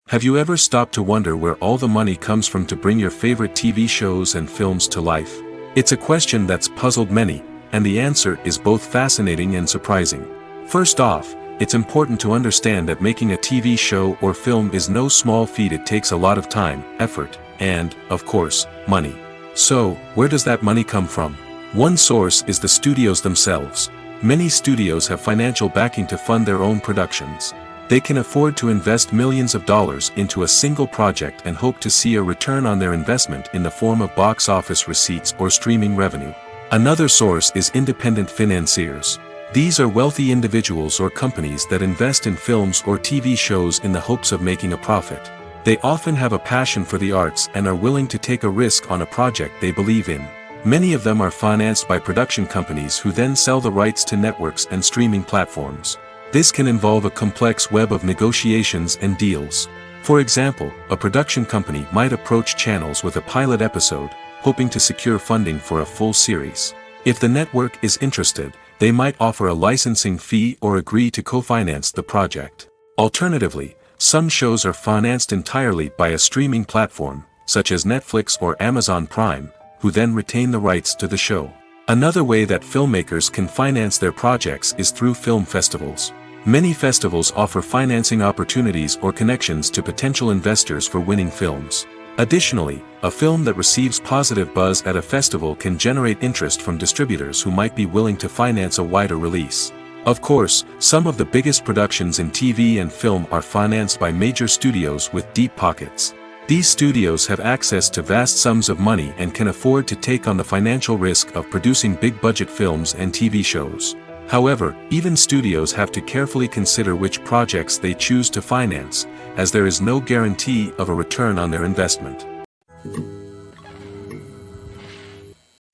Have you ever stopped to wonder where all the money comes from to bring your favorite TV shows and films to life? It's a question that's puzzled many, and the answer is both fascinating and surprising. First off, it's important to understand that making a TV show or film is no small feat. It takes a lot of time, effort, and, of course, money. So, where does that money come from? One source is the studios themselves. Many studios have financial backing to fund their own productions. They can afford to invest millions of dollars into a single project and hope to see a return on their investment in the form of box office receipts or streaming revenue. Another source is independent financiers. These are wealthy individuals or companies that invest in films or TV shows in the hopes of making a profit. They often have a passion for the arts and are willing to take a risk on a project they believe in. Many of them are financed by production companies who then sell the rights to networks and streaming platforms. This can involve a complex web of negotiations and deals. For example, a production company might approach channels with a pilot episode, hoping to secure funding for a full series. If the network is interested, they might offer a licensing fee or agree to co-finance the project. Alternatively, some shows are financed entirely by a streaming platform, such as Netflix or Amazon Prime, who then retain the rights to the show. Another way that filmmakers can finance their projects is through film festivals. Many festivals offer financing opportunities or connections to potential investors for winning films. Additionally, a film that receives positive buzz at a festival can generate interest from distributors who might be willing to finance a wider release. Of course, some of the biggest productions in TV and film are financed by major studios with deep pockets. These studios have access to vast sums of money and can afford to take on the financial risk of producing big-budget films and TV shows. However, even studios have to carefully consider which projects they choose to finance, as there is no guarantee of a return on their investment.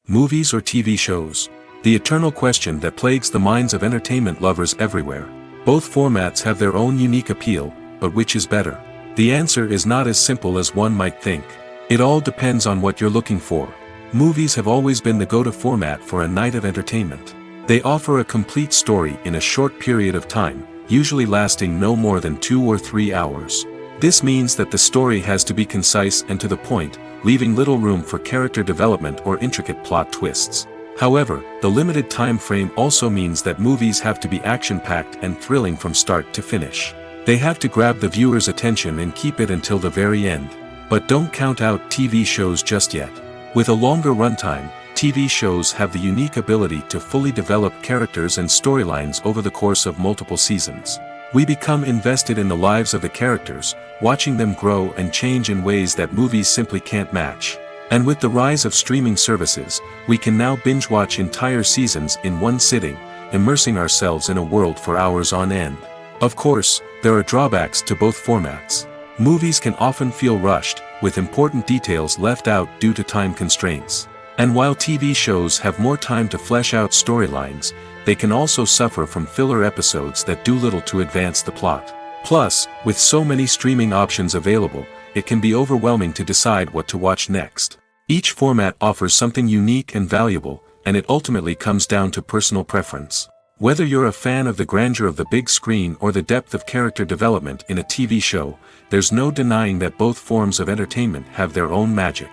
Movies or TV shows? The eternal question that plagues the minds of entertainment lovers everywhere. Both formats have their own unique appeal, but which is better? The answer is not as simple as one might think. It all depends on what you're looking for. Movies have always been the go-to format for a night of entertainment. They offer a complete story in a short period of time, usually lasting no more than 2 or 3 hours. This means that the story has to be concise and to the point, leaving little room for character development or intricate plot twists. However, the limited time frame also means that movies have to be action-packed and thrilling from start to finish. They have to grab the viewer's attention and keep it until the very end. But don't count out TV shows just yet. With a longer runtime, TV shows have the unique ability to fully develop characters and storylines over the course of multiple seasons. We become invested in the lives of the characters, watching them grow and change in ways that movies simply can't match. And with the rise of streaming services, we can now binge-watch entire seasons in one sitting, immersing ourselves in a world for hours on end. Of course, there are drawbacks to both formats. Movies can often feel rushed, with important details left out due to time constraints. And while TV shows have more time to flesh out storylines, they can also suffer from filler episodes that do little to advance the plot. Plus, with so many streaming options available, it can be overwhelming to decide what to watch next. Each format offers something unique and valuable, and it ultimately comes down to personal preference. Whether you're a fan of the grandeur of the big screen or the depth of character development in a TV show, there's no denying that both forms of entertainment have their own magic.